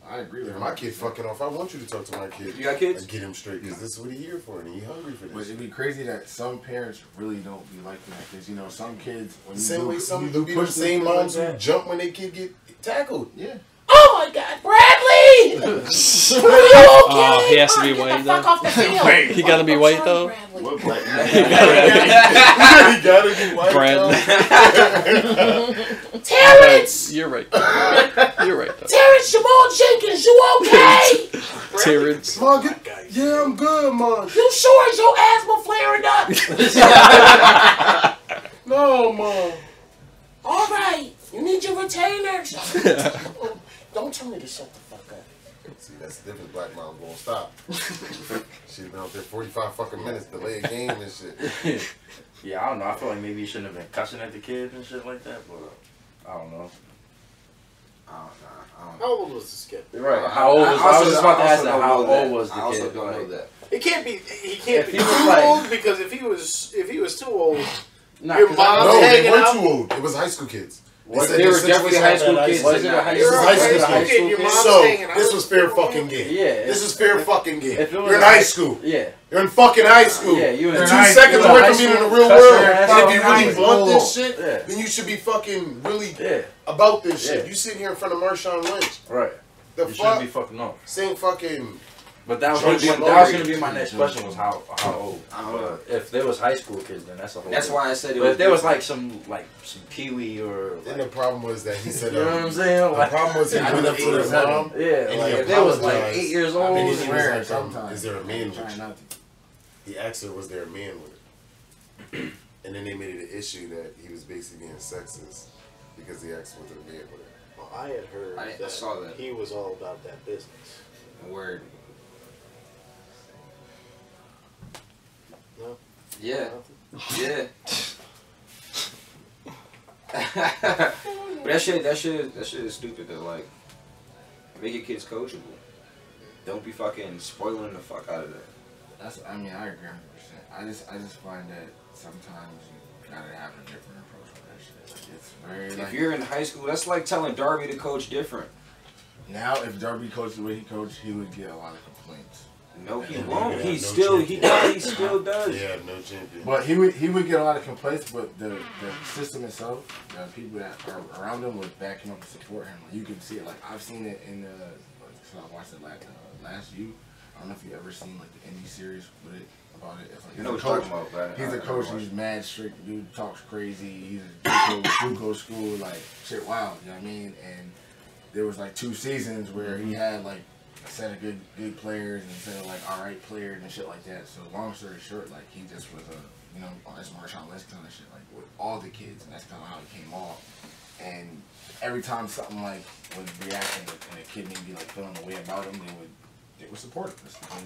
I agree with if him. my kid fucking off, I want you to talk to my kid. You got kids? And get him straight, because this is what he's here for, and he's hungry for But this. it'd be crazy that some parents really don't be like that, because you know some kids when The you same do, way some you do be the push same them moms like who that. jump when their kid get tackled. Yeah. Oh my God, Bradley! Are you okay? Oh, he has to be Get white the fuck though. off the field. He gotta be I'm white sorry, though. Bradley. What black man? He gotta be white. Brandon. Terrence! You're right. You're right though. Terrence Jamal Jenkins, you okay? Terrence. Mom, yeah, I'm good, Mom. You sure is your asthma flaring up? No, Mom. All right, you need your retainers. Don't tell me to shut the fuck up. See, that's the difference. Black mom won't stop. She's been out there 45 fucking minutes, delay a game and shit. Yeah, I don't know. I feel like maybe you shouldn't have been cussing at the kids and shit like that, but I don't know. How old was this kid? Right. How old was I was just about to ask that. How old was the I also kid? don't know Like, that. He can't be If he too was like- old, because if he was too old, nah, Your 'cause mom- I- No, they hanging weren't out. too old. It was high school kids. Was said They their were definitely situation high happened school at kids. Was and it a not- high This is school high kid? school Was it a high kids. school Your kid? mom's So, hanging out. this was fair fucking game. Yeah. This is fair fucking game. If it was You're in a high school. Yeah. You're in fucking high school. Yeah, you in You're high 2 school. seconds You away in from high being in the school. real Cuss world. your ass And out if you in really high want school. this shit, Yeah. then you should be fucking really Yeah. about this shit. Yeah. You sitting here in front of Marshawn Lynch. Right. The You shouldn't fuck? be fucking off. Saying fucking... But that was George gonna be, Floyd. that was gonna be my next question was how old. I don't know. But if there was high school kids, then that's a whole. That's why I said it But was. if there was like some pee-wee or And like, the problem was that he said... you know what I'm saying? The Like, problem was he I went was up to his 8 or mom. yeah, And like he if they was like apologized. 8 years I old, mean, He he was was wearing like, it sometimes. is there a man with Trying you? not to. He asked her, was there a man with her? And then they made it an issue that he was basically being sexist because he asked was there a man with her. Well, I had heard I saw that. he was all about that business. Word. No? Yeah. Yeah. But that shit is stupid though. Like, make your kids coachable. Don't be fucking spoiling the fuck out of that. That's. I mean, I agree 100%. I just find that sometimes you gotta have a different approach with that shit. Like, it's very If like you're in high school, that's like telling Darby to coach different. now if Darby coached the way he coached, he would get a lot of complaints. No, he And won't. we He have no still champion. he still does. Yeah, no champion. But he would get a lot of complaints, but the system itself, the people that are around him would back him up and support him. Like, you can see it. Like I've seen it in the. So I watched it last U. I don't know if you ever seen like the indie series with it about it. It's like You know what you're talking about, but He's I a coach. don't watch He's mad strict. Dude talks crazy. He's a JUCO school. Like shit, wild. You know what I mean? And there was like 2 seasons where he had like a set of good players and a set of like alright players and shit like that. So long story short, like he just was a that's Marshawn Lynch kind of shit like with all the kids, and that's kind of how he came off. And every time something like would react and a kid maybe like feeling a way about him, they would support him.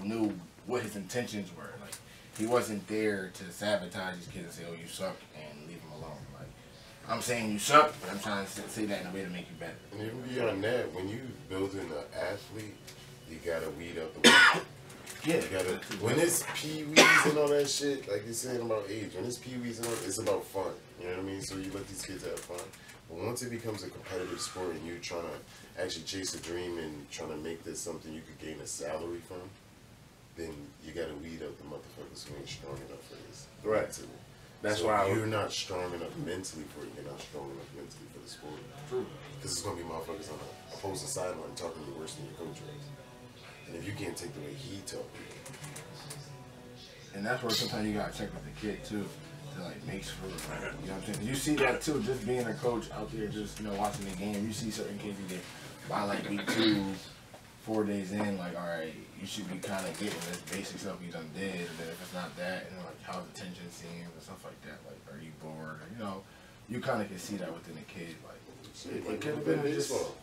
They knew what his intentions were. Like he wasn't there to sabotage these kids and say, "Oh, you suck," and leave them alone. Like I'm saying you suck, but I'm trying to say that in a way to make you better. And even beyond that, when you building an athlete, you gotta weed out the weed. Yeah. You gotta, when it's pee-wees and all that shit, like you're saying about age, when it's pee-wees and all, it's about fun. You know what I mean? So you let these kids have fun. But once it becomes a competitive sport and you're trying to actually chase a dream and trying to make this something you could gain a salary from, then you gotta weed out the motherfuckers who ain't strong enough for this. Right. Mentally. That's So why if you're not strong enough mentally for it, you're not strong enough mentally for the sport. True. Because it's gonna be motherfuckers on the opposing sideline talking to you worse than your coach is. And if you can't take the way he talks to you, And that's where sometimes you gotta check with the kid too, to like make sure, you know what I'm saying? You see that too, just being a coach out there, just watching the game. You see certain kids who get by like week 2, 4 days in, like, all right, you should be kind of getting this basic stuff you done did, and then if it's not that, and then, like, how's attention seems and stuff like that, like, are you bored, or, you know, you kind of can see that within a kid, like, Shit, it could have been just, baseball.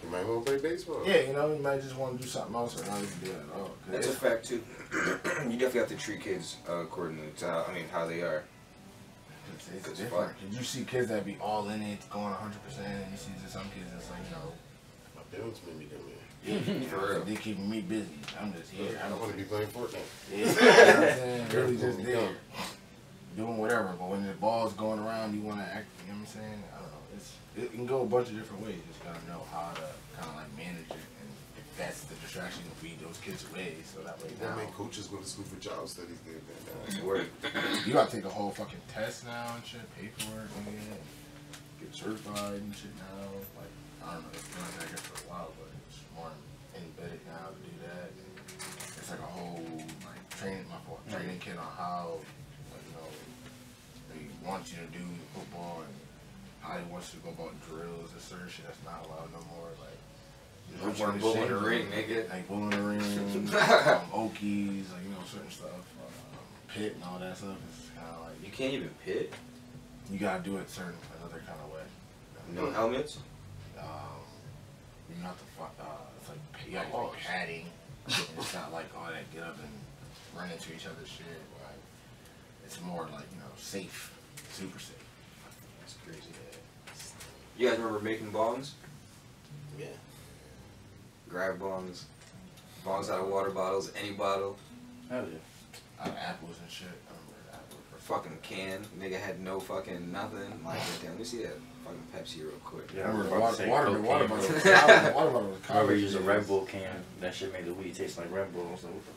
You might want to play baseball. yeah, you know, you might just want to do something else, or not even do it at all. That's a fact too. You definitely have to treat kids accordingly to how they are. It's different. Cause you see kids that be all in it, going 100%, and you see some kids that's like, you know, My parents made me come here. yeah, For real. they keeping me busy. I'm just here. I don't want to be playing Fortnite. Yeah, you know what I'm saying? Really just there, doing whatever. But when the ball's going around, you want to act. You know what I'm saying? I don't know. It can go a bunch of different ways. You just gotta know how to kind of like manage it, and if that's the distraction, feed those kids away. So that way, That now make coaches go to school for job studies. There, man. Word. you gotta take a whole fucking test now and shit, pay for it, and get certified and shit now. Like I don't know, it's been like that for a while, but it's more embedded now to do that. And it's like a whole like training kit on how, like, you know, they want you to do football and how they want you to go about drills and certain shit that's not allowed no more. Like No more bull in the ring, nigga. like bull in the ring, Okies, like, you know, certain stuff, pit and all that stuff. It's kind of like You can't even pit. you gotta do it certain another kind of way. No helmets. You not the fuck. It's like you got like padding. And it's not like all that get up and run into each other's shit. Like it's more like, you know, safe, super safe. That's crazy. You guys remember making bongs? Yeah. Grab bongs. Bongs out of water bottles, any bottle. Hell yeah. Out of apples and shit. I remember apples. Fucking can. Nigga had no fucking nothing. Like, damn, let me see that fucking Pepsi real quick. Yeah, I remember I was about to say water cocaine, bottle. bro. Water bottle was I remember college using a days. Red Bull can. That shit made the weed taste like Red Bull. I was like, what the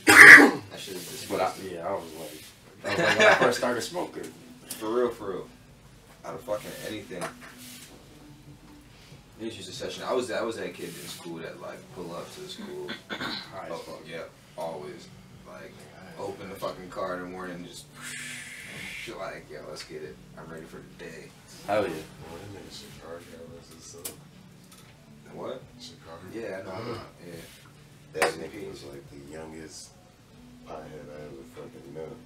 fuck? That shit is But disgusting. I was like when I first started smoking. For real. Out of fucking anything. It's just a session. I was that kid in school that like pull up to the school. Oh, yeah, always. Like open the fucking car in the morning and just like, yo, let's get it. I'm ready for the day. Hell yeah. Well, that nigga Chicago versus What? Chicago. Yeah, I know. Yeah. That nigga was like the youngest pothead I ever fucking knew.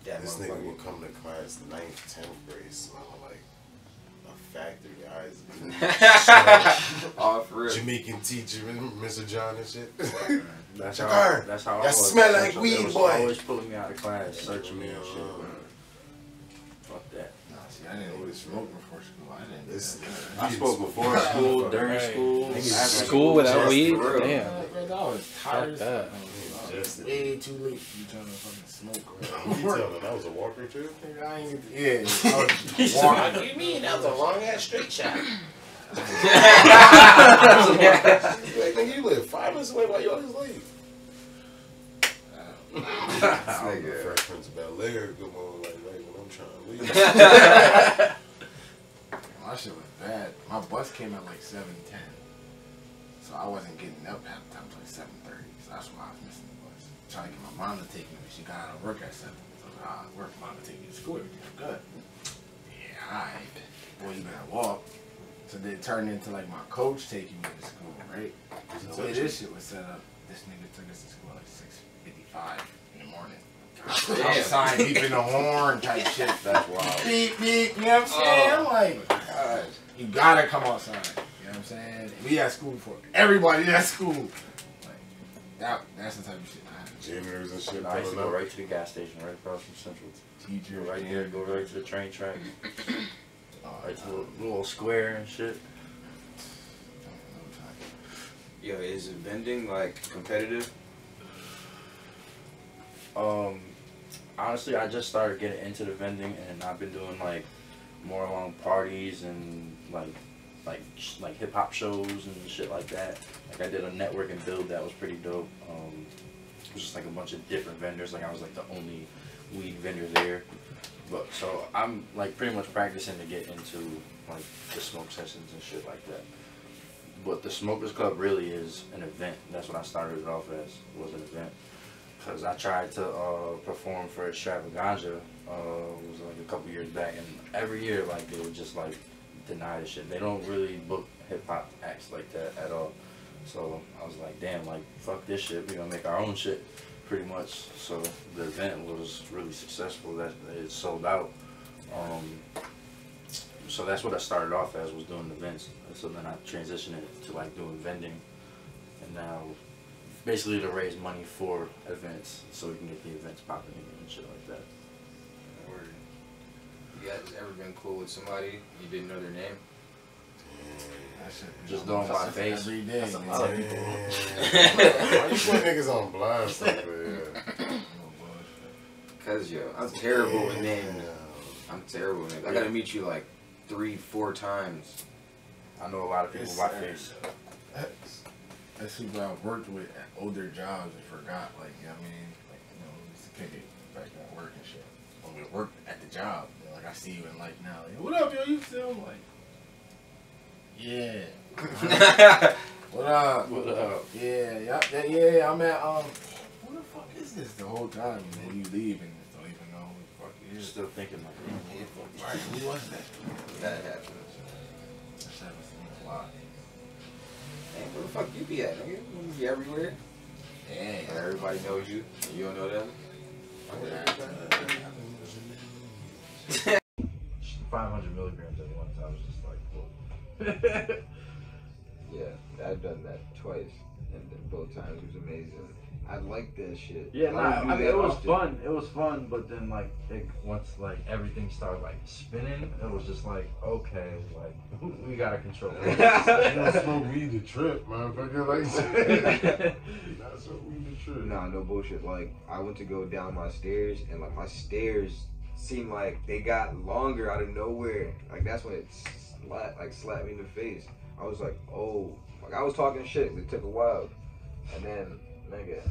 That This nigga motherfucker. would come to class 9th, 10th grade smelling like a factory. Eyes Oh, for real. Jamaican teacher, Mr. John and shit. That's Chicago. That's how I That was. smell like They weed, was boy. always pulling me out of class, searching me and shit. Fuck that. Nah, see, I didn't even smoke before school. I didn't. This- I spoke before school, during school, after School without Just weed? for real. Damn. I was tired as that. fuck. Just- Way too late. You trying to fucking smoke? What you telling? I was a walker too? Nigga, I ain't. Yeah. I was walking. What do you mean? That was a long ass straight shot. Like, nigga, you live 5 minutes away. Why you always late? I'm the Fresh Prince of Bel-Air. Good morning, like right when I'm trying to leave. My shit was bad. My bus came at like 7:10, so I wasn't getting up half the time until like 7:30. So that's why I was missing the bus. Trying to get my mom to take me, but she got out of work at 7. So I was work. Mom to take me to school. Everything's good. Yeah, alright. Boy, you better walk. So then it turned into like my coach taking me to school, right? So the way this shit was set up, this nigga took us to school at like 6:55 in the morning. Outside beeping the horn type shit. That's wild. Beep, beep, you know what I'm saying? I'm like, God. you gotta come outside. You know what I'm saying? We at school before everybody at school. Like, that's the type of shit I had. Janitors and shit. I used to pulling go up. right to the gas station, right across from Central. Teacher, Right there, go right to the train track, Oh, right to the little square and shit. Yo, is it vending like competitive? Honestly, I just started getting into the vending, and I've been doing like more along parties and like hip hop shows and shit like that. Like I did a networking build that was pretty dope. It was just like a bunch of different vendors. Like I was like the only weed vendor there. But so I'm like pretty much practicing to get into like the smoke sessions and shit like that. But the Smokers Club really is an event. That's what I started it off as, was an event. Because I tried to perform for Extravaganza, it was like a couple years back, and every year like they would just like deny the shit. They don't really book hip hop acts like that at all. So I was like, damn, like fuck this shit. We're gonna make our own shit, pretty much. So the event was really successful. That it sold out. So that's what I started off as, was doing events. So then I transitioned it to like doing vending, and now basically to raise money for events so we can get the events popping and shit like that. You guys ever been cool with somebody you didn't know their name? Just doing my face. Every day. That's a lot of people. Why you put niggas on blast like that? Cause yo, I'm terrible with names. I'm terrible with names. I gotta meet you like 3-4 times. I know a lot of people by face. That's people I've worked with at older jobs and forgot, like, you know what I mean? Like, you know, we used to kick it back at work and shit. When we worked at the job, you know, like, I see you and like now, like, what up, yo, you still? I'm like, yeah. What up? What up? Yeah, I'm at, who the fuck is this the whole time? And then you leave and just don't even know who the fuck it You're is. still thinking like, Right, who was that? That happens. That shit was a lot. Hey, where the fuck you be at, nigga? You be everywhere. Yeah. Everybody knows you. You don't know them. 500 milligrams at one time. I was just like, whoa. Yeah, I've done that twice, and then both times it was amazing. I like that shit. Yeah, I nah, don't do I mean, that it was often. fun. It was fun, but then like once like everything started like spinning, it was just like, okay, like we gotta control it. You don't smoke weed to trip, motherfucker. Like, not smoke weed to trip. Nah, no bullshit. Like, I went to go down my stairs, and like my stairs seemed like they got longer out of nowhere. Like that's when it slapped me in the face. I was like, oh, like I was talking shit. It took a while, and then nigga.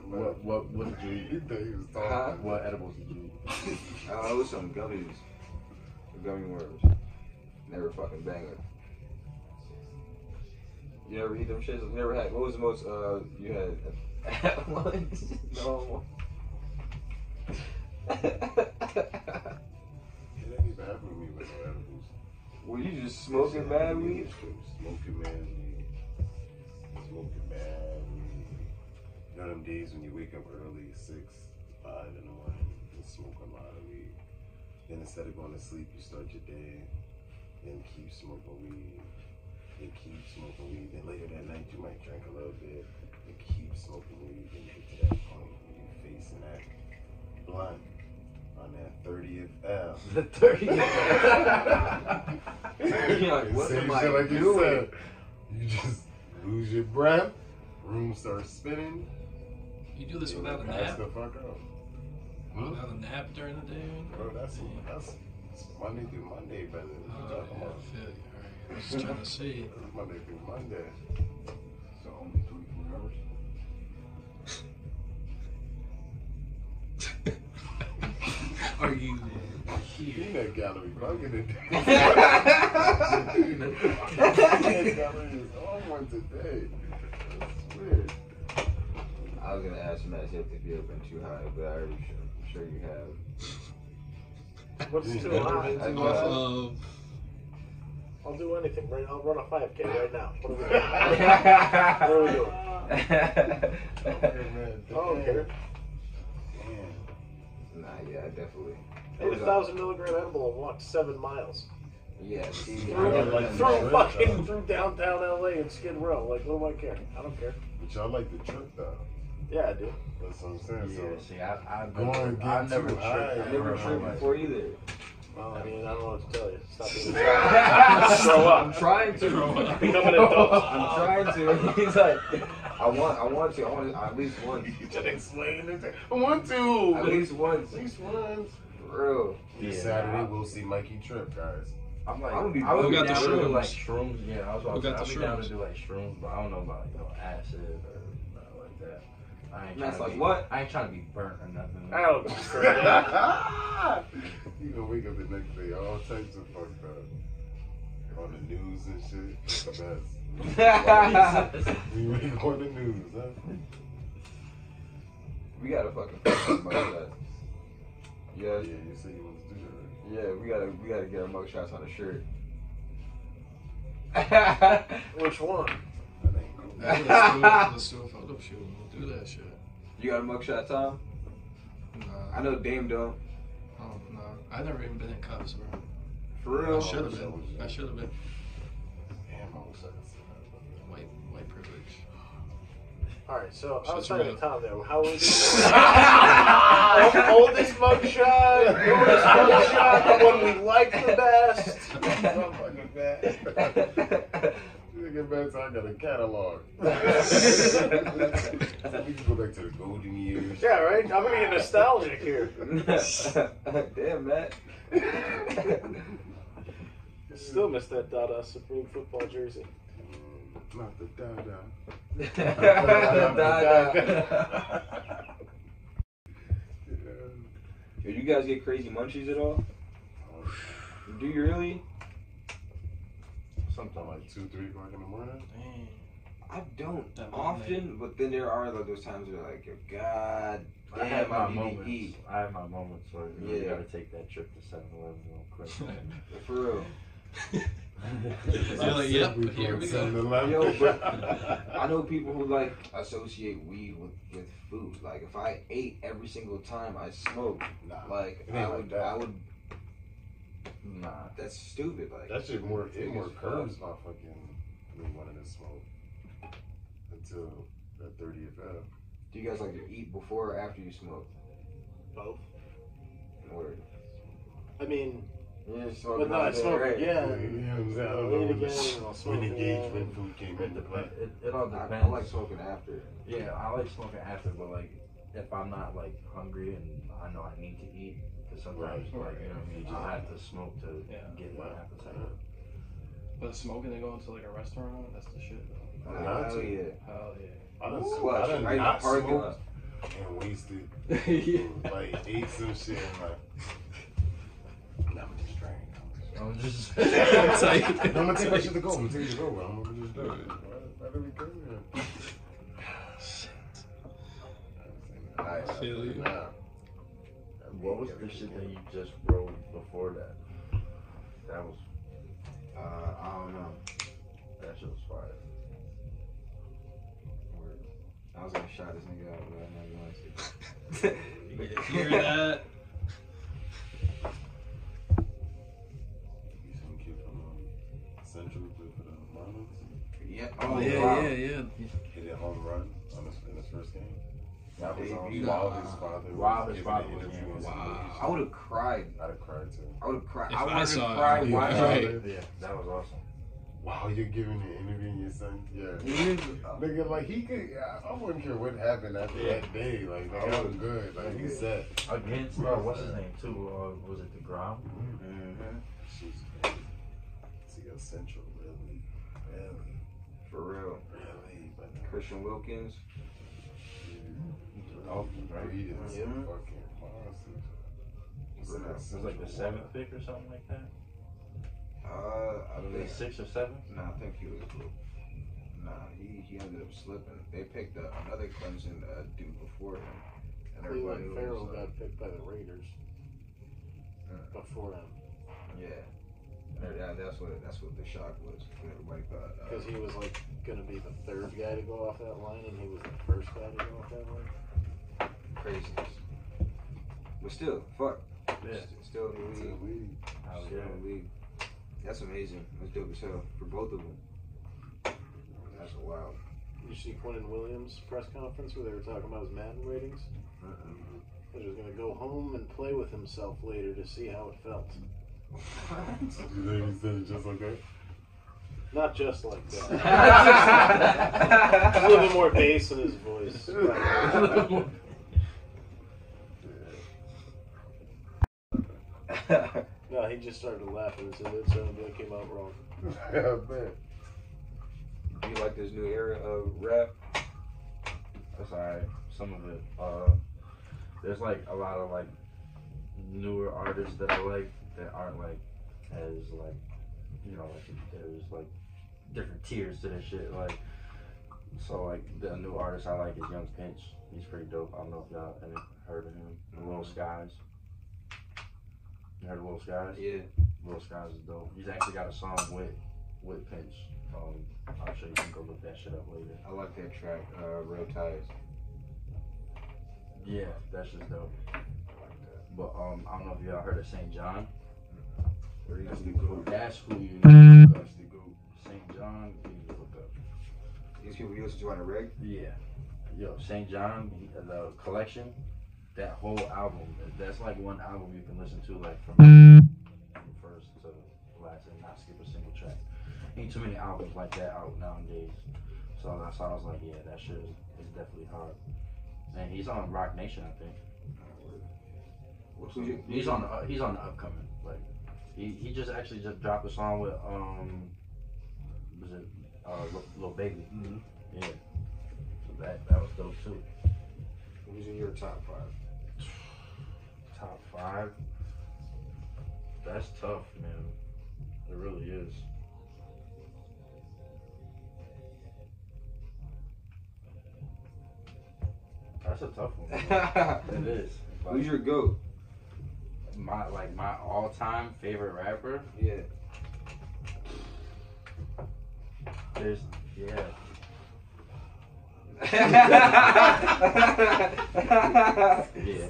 What did you eat? He thought he was talking. What edibles did you eat? It was some gummies, gummy worms. Never fucking banging. You never eat them shits? You never had? What was the most you had at once? No. It ain't even happened with me with no edibles. Were you just smoking bad weed? Smoking mad weed. Smoking bad weed. You know them days when you wake up early, 6, 5 in the morning, and smoke a lot of weed. Then instead of going to sleep, you start your day, then keep smoking weed, then keep smoking weed. Then later that night, you might drink a little bit, and keep smoking weed. Then you get to that point where you're facing that blunt on that 30th L. The 30th. You're like, what Same am I shit like you doing? said. You just lose your breath, room starts spinning. You do this you without a pass nap? the fuck out. Without a nap during the day? Bro, that's Monday through Monday, brother. What you Oh, talking yeah, about? I feel you. Alright. I was just trying to see. That's Monday through Monday. So only 24 hours. Are you Peanut gallery bugging it. Peanut gallery is on one today. That's weird. I was gonna ask Matt if you ever been too high, but I'm sure you have. What's too high? um, I'll do anything. Right, I'll run a 5K right now. What are we doing? I don't care. Nah, yeah, I definitely. I ate a 1,000 milligram edible and walked 7 miles. Yeah, see, Through downtown LA and Skid Row. Like, what do I care? I don't care. But y'all like the trip though. Yeah, I do. That's what I'm saying. Yeah, So see, I've Going never, get I've never too tripped. high. I never tripped before either. Well, I mean, I don't know what to tell you. Stop being Grow up. I'm trying to. Become an adult. I'm trying to. He's like, I want to at least once. you should explain it. I want to. At least once. At least once. For real. This Yeah, Saturday we'll see Mikey trip, guys. I'm like, I would be I would We be got the down to do shrooms. like shrooms. Yeah, I was about We to say, got I'd the be down to shrooms. do like shrooms, but I don't know about acid or nothing like that. I ain't That's trying to like be, what? I ain't trying to be burnt or nothing. I don't know. You gonna wake up the next day all types of fucked up. On the news and shit. That's the best. We wake on the news, huh? We gotta fucking talk about that. Yes. Yeah, you said you want to do that. Yeah, we gotta get our mug shots on the shirt. Which one? Let's do a photo shoot. We'll do that shit. You got a mug shot, Tom? Nah. I know Dame don't. Oh, no. I've never even been in cuffs, bro. For real? I should have been. I should have been. Damn, I was White privilege. Alright, so I was Shit's talking real. to Tom there. How old is oldest mugshot, newest mugshot, the one we like the best. I'm fucking bad. You get bad, so I got a catalog. We can go back to the golden years. Yeah, right? I'm gonna get nostalgic here. Damn, Matt. Still miss that Dada Supreme football jersey. Not the da-da. Yo, you guys get crazy munchies at all? Do you really? Something like 2, 3 o'clock in the morning. Dang. I don't That often, but then there are like those times where like, God I have damn, my I need to moments. eat. I have my moments where you Yeah. gotta take that trip to 7-Eleven real quick. For real. You're like, yep, here we go. Yo, but I know people who like associate weed with food. Like if I ate every single time I smoked, Nah, like it ain't I like would, that. Nah. That's stupid. Like That shit more Fuck. curbs my fucking me wanting to smoke until that 30th F. Do you guys like to eat before or after you smoke? Both. Or I mean, yeah, but no, I smoke, right? yeah. You know what I'm saying? I don't Eat know again, I'll smoke when engagement again. food came It, into play. it all I depends. like smoking after. Yeah, I like smoking after, but like if I'm not like hungry and I know I need to eat, because sometimes like you know you just have to smoke to get my appetite. But smoking and going to like a restaurant, that's the shit. Oh, Not hell to. yeah. Hell yeah. I done Clutch, I done right in the not parking smoked lot. and wasted Yeah. like ate some shit and like nah, I'm just trying. I'm just It's like, I'm gonna take my shit to go. I'm gonna take it to go, but I'm gonna just do it. Why do we go here? Nice. Feel you. Nah. What was the shit that you just wrote before that? That was I don't know. that shit was fire. Word. I was gonna shout this nigga out, but I'm not going to. you hear that? You some kid from Central played for the Marlins. Yeah. Oh, wow. yeah. Hit a home run in his first game. That was Debut. While his father While was his giving father an was interview giving on Wow. I would have cried. I'd have cried too. I would have cried. If I I would have saw cried it, watching right. it. Yeah, that was awesome. Wow, you're giving an interview and your son? Yeah. Yeah. Nigga, like he could, I wouldn't care what happened after that day. Like, I was good. Like, he said. Against what's his name too? Was it DeGrom? She's crazy. See, your Central, really. For real. But Christian Wilkins. Dolphins, right? He is Yeah. some fucking monster. It was like the 7th pick or something like that. I don't The know. 6th or 7th? Nah, I think he was. Nah, he ended up slipping. They picked up another Clemson dude before him, and everybody Cleveland Farrell was got picked by the Raiders before him yeah. Yeah, that's what the shock was. Everybody thought because he was like gonna be the third guy to go off that line, and he was the first guy to go off that line. craziness. But still, fuck. Yeah. Still in the league. Hell Still yeah. in the league. That's amazing. That's dope as hell for both of them. That's wild. You see Quentin Williams' press conference where they were talking about his Madden ratings? He was gonna go home and play with himself later to see how it felt. You think he said it just like that? Not just like that. A little bit more bass in his voice. No, he just started laughing and said it sounded like it came out wrong. I bet. Do you like this new era of rap? That's alright. Some of it. There's like a lot of like newer artists that I like that aren't like as like like there's like different tiers to this shit. Like so like the new artist I like is Young Pinch. He's pretty dope. I don't know if y'all ever heard of him. The Little Skies. You heard of Lil Skies? Yeah. Lil Skies is dope. He's actually got a song with Pinch. I'll show you. You can go look that shit up later. I like that track, Real Ties. Yeah, that's just dope. I like that. But I don't know if y'all heard of St. John. That's the goat. That's who you need to look up. That's the goat. St. John, you need to look up. These people you listen to on the reg? Yeah. Yo, St. John, the collection, that whole album, that's like one album you can listen to like from first to last and not skip a single track. Ain't too many albums like that out nowadays. So that's why I was like, yeah, that shit is definitely hard. And he's on Rock Nation, I think. He's on the upcoming. Like he just actually just dropped a song with was it Lil Baby? Mm-hmm. Yeah. So that was dope too. Who's in your top 5? Top 5? That's tough, man. It really is. That's a tough one. It is. Like, Who's your GOAT? my all-time favorite rapper? Yeah. There's yeah. Yeah,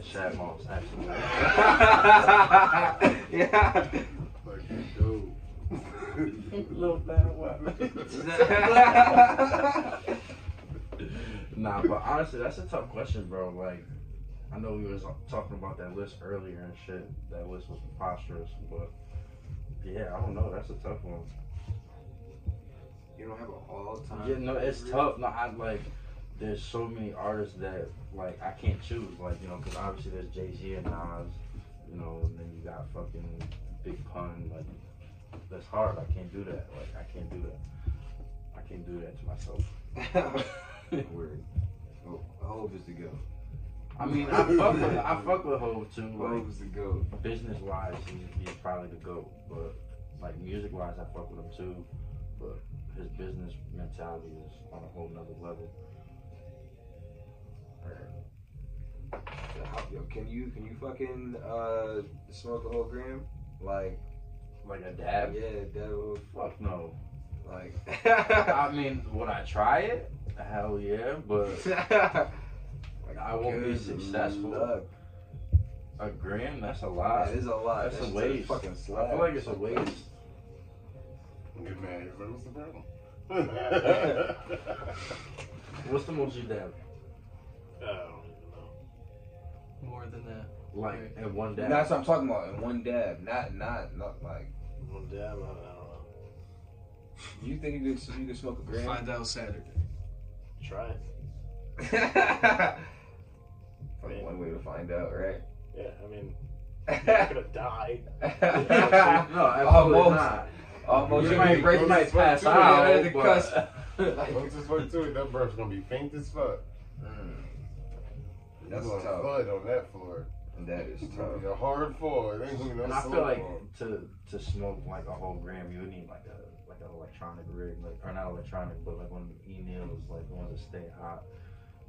Shaq Moss, absolutely. Yeah. Fucking dope. Little bad weapon. Nah, but honestly, that's a tough question, bro. Like, I know we was talking about that list earlier and shit. That list was preposterous, but yeah, I don't know. That's a tough one. You don't have an all-time. Yeah, no, it's tough. No, I like. There's so many artists that like I can't choose. Like, you know, because obviously there's Jay-Z and Nas, you know, and then you got fucking Big Pun. Like, that's hard. I can't do that. Like, I can't do that. I can't do that to myself. Weird. Oh, Hov is the GOAT. I mean, I fuck with Hov too. Like, Hov is the GOAT. business wise, he's probably the GOAT. But like music wise, I fuck with him too. But his business mentality is on a whole nother level. Yo, can you fucking smoke a whole gram? Like a dab? Yeah, dab. Fuck no. Like I mean, would I try it? Hell yeah, but like, I won't be successful. Luck. A gram? That's a lot. It is a lot. That's a waste. Fucking slap. I feel like it's a waste. Get mad here for Mr. Brown. What's the most you dab? I don't even know. More than that. Like in one dab? That's what I'm talking about. In one dab, not like. One dab, I don't know. You think you could smoke a gram? Find out Saturday. Try it. Fucking one way to find out, right? Yeah, I mean, you're not gonna die. No, absolutely not. Almost. You might break, you might pass out. The but- cusp. Don't just work to it. That breath's gonna be faint as fuck. That's You're gonna tough. flood on that floor. That is It's gonna tough. be a hard floor. It ain't gonna be no And I soft feel like floor. to smoke like a whole gram, you would need like an electronic rig, like, or not electronic, but like one of the e-nails, like the ones that stay hot.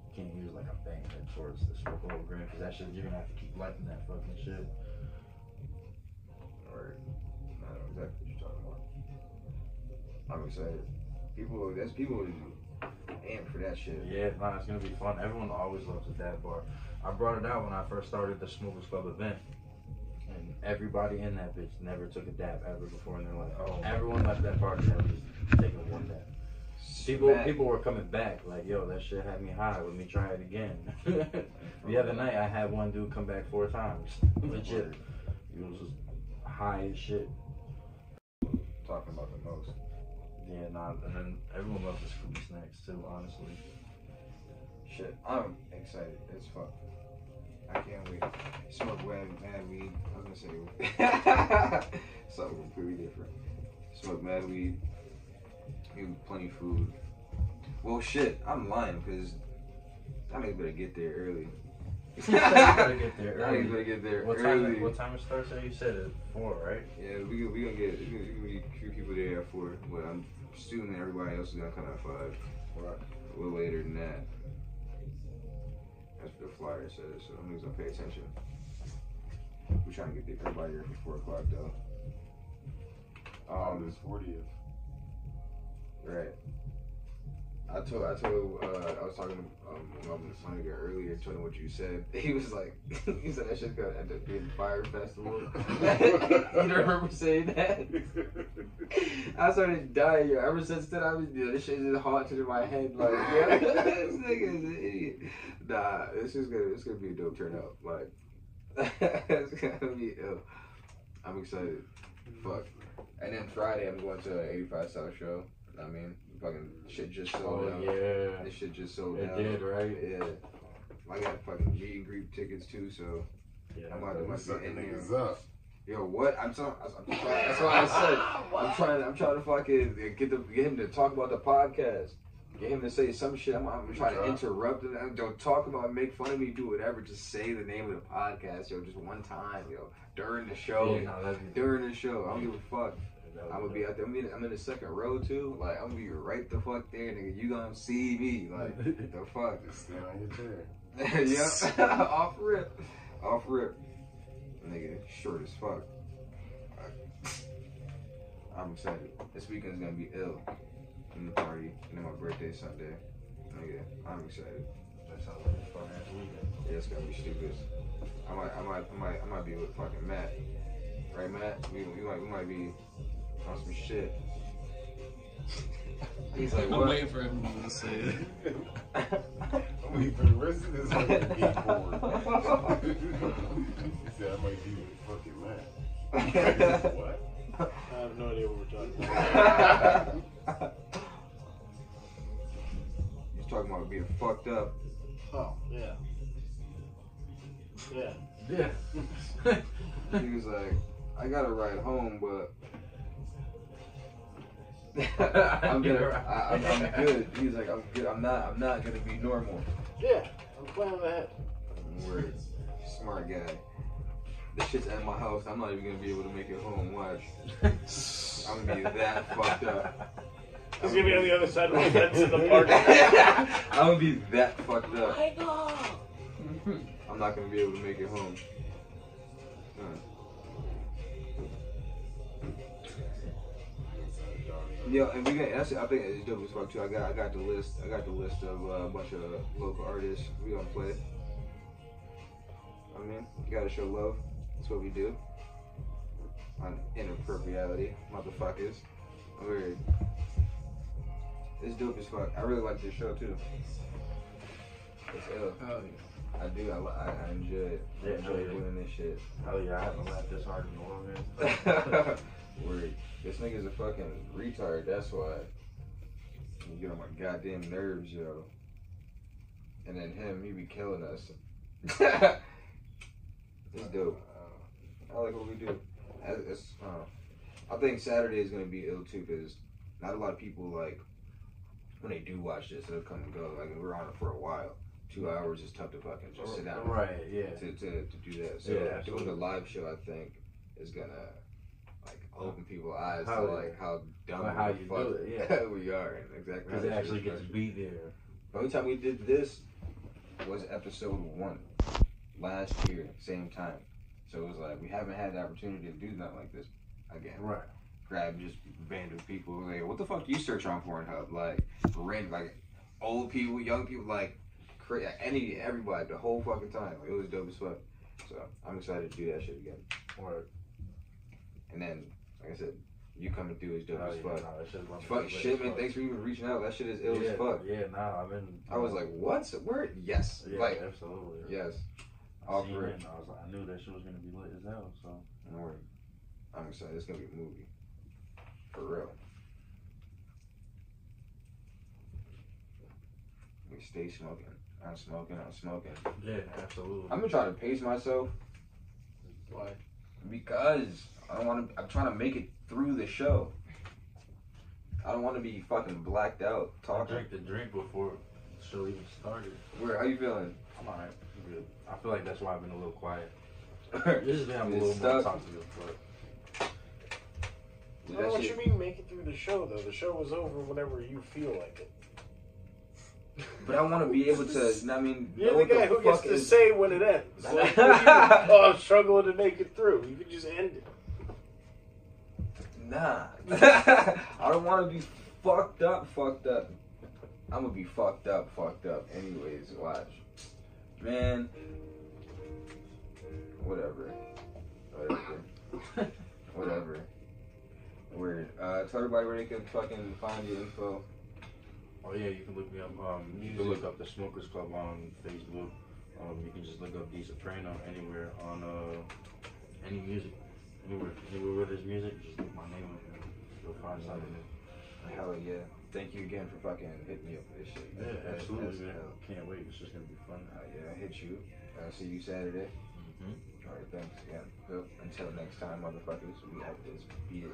You can't use like a bang head torch to smoke a whole gram, because that shit, you're gonna have to keep lighting that fucking shit. Or I don't know exactly what you're talking about. I'm excited. There's people who aim for that shit. Yeah, nah, it's gonna be fun. Everyone always loves a dab bar. I brought it out when I first started the Smokers Club event. And everybody in that bitch never took a dab ever before in their life. Oh. Everyone left that party at least taking one dab. People were coming back like, yo, that shit had me high. Let me try it again. The other night, I had one dude come back 4 times. Legit. He was just high as shit. Talking about the most. Yeah, nah, and then everyone loves the Scooby Snacks too, honestly. Shit, I'm excited as fuck. I can't wait. Smoke mad weed. I was gonna say something completely different. Smoke mad weed. Eat plenty of food. Well, shit, I'm lying because I niggas better get there early. You better get there I early. niggas better get there What early. time it starts? You said at 4, right? Yeah, we gonna get a few people there at 4, but I'm assuming everybody else is gonna come at 5. Right. A little later than that. That's what the flyer says, so I'm gonna pay attention. We're trying to get everybody here for 4 o'clock though. This 40th. Right. I was talking to my nigga earlier, told him what you said. He was like, he said that shit's gonna end up being Fire Festival. You don't remember saying that? I started dying, yo. Ever since then, I was, this shit is haunted in my head. Like, yeah, this nigga is an idiot. Nah, it's gonna be a dope turnout. Like, it's gonna be ill. I'm excited. Fuck. And then Friday, I'm going to an 85 South show. I mean, fucking shit just sold out. Yeah. This shit just sold It out. did, right? Yeah. I got fucking meet and greet tickets too, so Yeah. I'm about to Sucking be in niggas here. up. Yo, what? I'm trying. That's what I said. I'm trying to fucking get him to talk about the podcast. Get him to say some shit. I'm trying to interrupt him. Don't talk about, make fun of me, do whatever. Just say the name of the podcast, yo. Just one time, yo. During the show. Yeah, no, During the show. I don't give a fuck. I'm gonna be out there. I'm in the second row too. Like, I'm gonna be right the fuck there, nigga. You gonna see me? Like, the fuck? Just stand on your chair. Yep. Off rip. Nigga, short as fuck. I'm excited. This weekend's gonna be ill. In the party, and then my birthday Sunday. Nigga, I'm excited. That sounds like a fun ass weekend. Yeah, it's gonna be stupid. I might be with fucking Matt. Right, Matt? We might be on some shit. He's like, what? I'm waiting for him to say it. I'm waiting for the rest of this fucking skateboard. He said I might be with fucking Matt. What? I have no idea what we're talking about. He's talking about being fucked up. Oh, yeah. Yeah. Yeah. He was like, I gotta ride home, but I'm good. He's like, I'm good. I'm not gonna be normal. Yeah, I'm planning ahead. Word. Smart guy. The shit's at my house. I'm not even gonna be able to make it home. Watch. I'm gonna be that fucked up. He's gonna be on the other side of the fence in the park. I'm gonna be that fucked up. My God. I'm not gonna be able to make it home. Yo, and we got. I think it's dope as fuck too. I got the list. I got the list of a bunch of local artists we gonna play. I mean, you gotta show love. That's what we do. On Inappropreality, motherfuckers. Weird. It's dope as fuck. I really like this show too. It's ill. Oh, yeah. I do. I enjoy it. I Yeah, enjoy yeah. doing this shit. Hell yeah, I haven't laughed this hard in a long time. Word. This nigga's a fucking retard. That's why. You get on my goddamn nerves, yo. And then him, he be killing us. It's dope. I like what we do. I think Saturday is gonna be ill too, cause not a lot of people like when they do watch this, it'll come and go. Like we're on it for a while. 2 hours is tough to fucking just sit down. Right, yeah. To do that. So Yeah, doing the live show, I think, is gonna like open people's eyes to How- like how dumb how and you fuck do it, yeah. we are, and exactly. Because they actually get to be there. The only time we did this was episode 1 last year, same time. So it was like we haven't had the opportunity to do nothing like this again. Right. Grab just random people. Like, what the fuck do you search on Pornhub? Like random, like old people, young people, like everybody, the whole fucking time. Like, it was dope as fuck. So I'm excited to do that shit again. Or, And then, like I said, you coming through is dope oh, as yeah, fuck. nah, that shit's one Fuck of the shit, best man. fuck. Thanks for even reaching out. That shit is ill Yeah, as fuck. yeah, nah, I've been. I was like, what? Where? Yes. Yeah, like, absolutely. yes. I All seen for it, it. and I was like, I knew that shit was gonna be lit as hell. So. Lord, I'm excited. It's gonna be a movie. For real. We stay smoking. I'm smoking. Yeah, absolutely. I'm gonna try to pace myself Why? because I don't want to. I'm trying to make it through the show. I don't want to be fucking blacked out I talking. drank the drink before the show even started. Where? How you feeling? I'm alright. I'm good. I feel like that's why I've been a little quiet. Usually I'm a It's little more stuck. talkative, but I don't know what you mean make it through the show, though. The show was over whenever you feel like it. But I want to be able to. I mean, You're know the what guy who gets fuck to is- say when it ends. Like, oh, I'm struggling to make it through. You can just end it. Nah. I don't want to be fucked up. I'm gonna be fucked up. Anyways, watch. Man. Whatever. Weird. Tell everybody where they can fucking find your info. Oh yeah, you can look me up. You can look up the Smokers Club on Facebook. You can just look up D Saprano anywhere on any music, anywhere where there's music. Just look my name up and you'll find something. Hell yeah! Thank you again for fucking hitting me up with this shit. Yeah, absolutely, man. Hell. Can't wait. It's just gonna be fun. Yeah, I hit you. See you Saturday. Mm-hmm. All right, thanks again. So, until next time, motherfuckers. We have this bitch.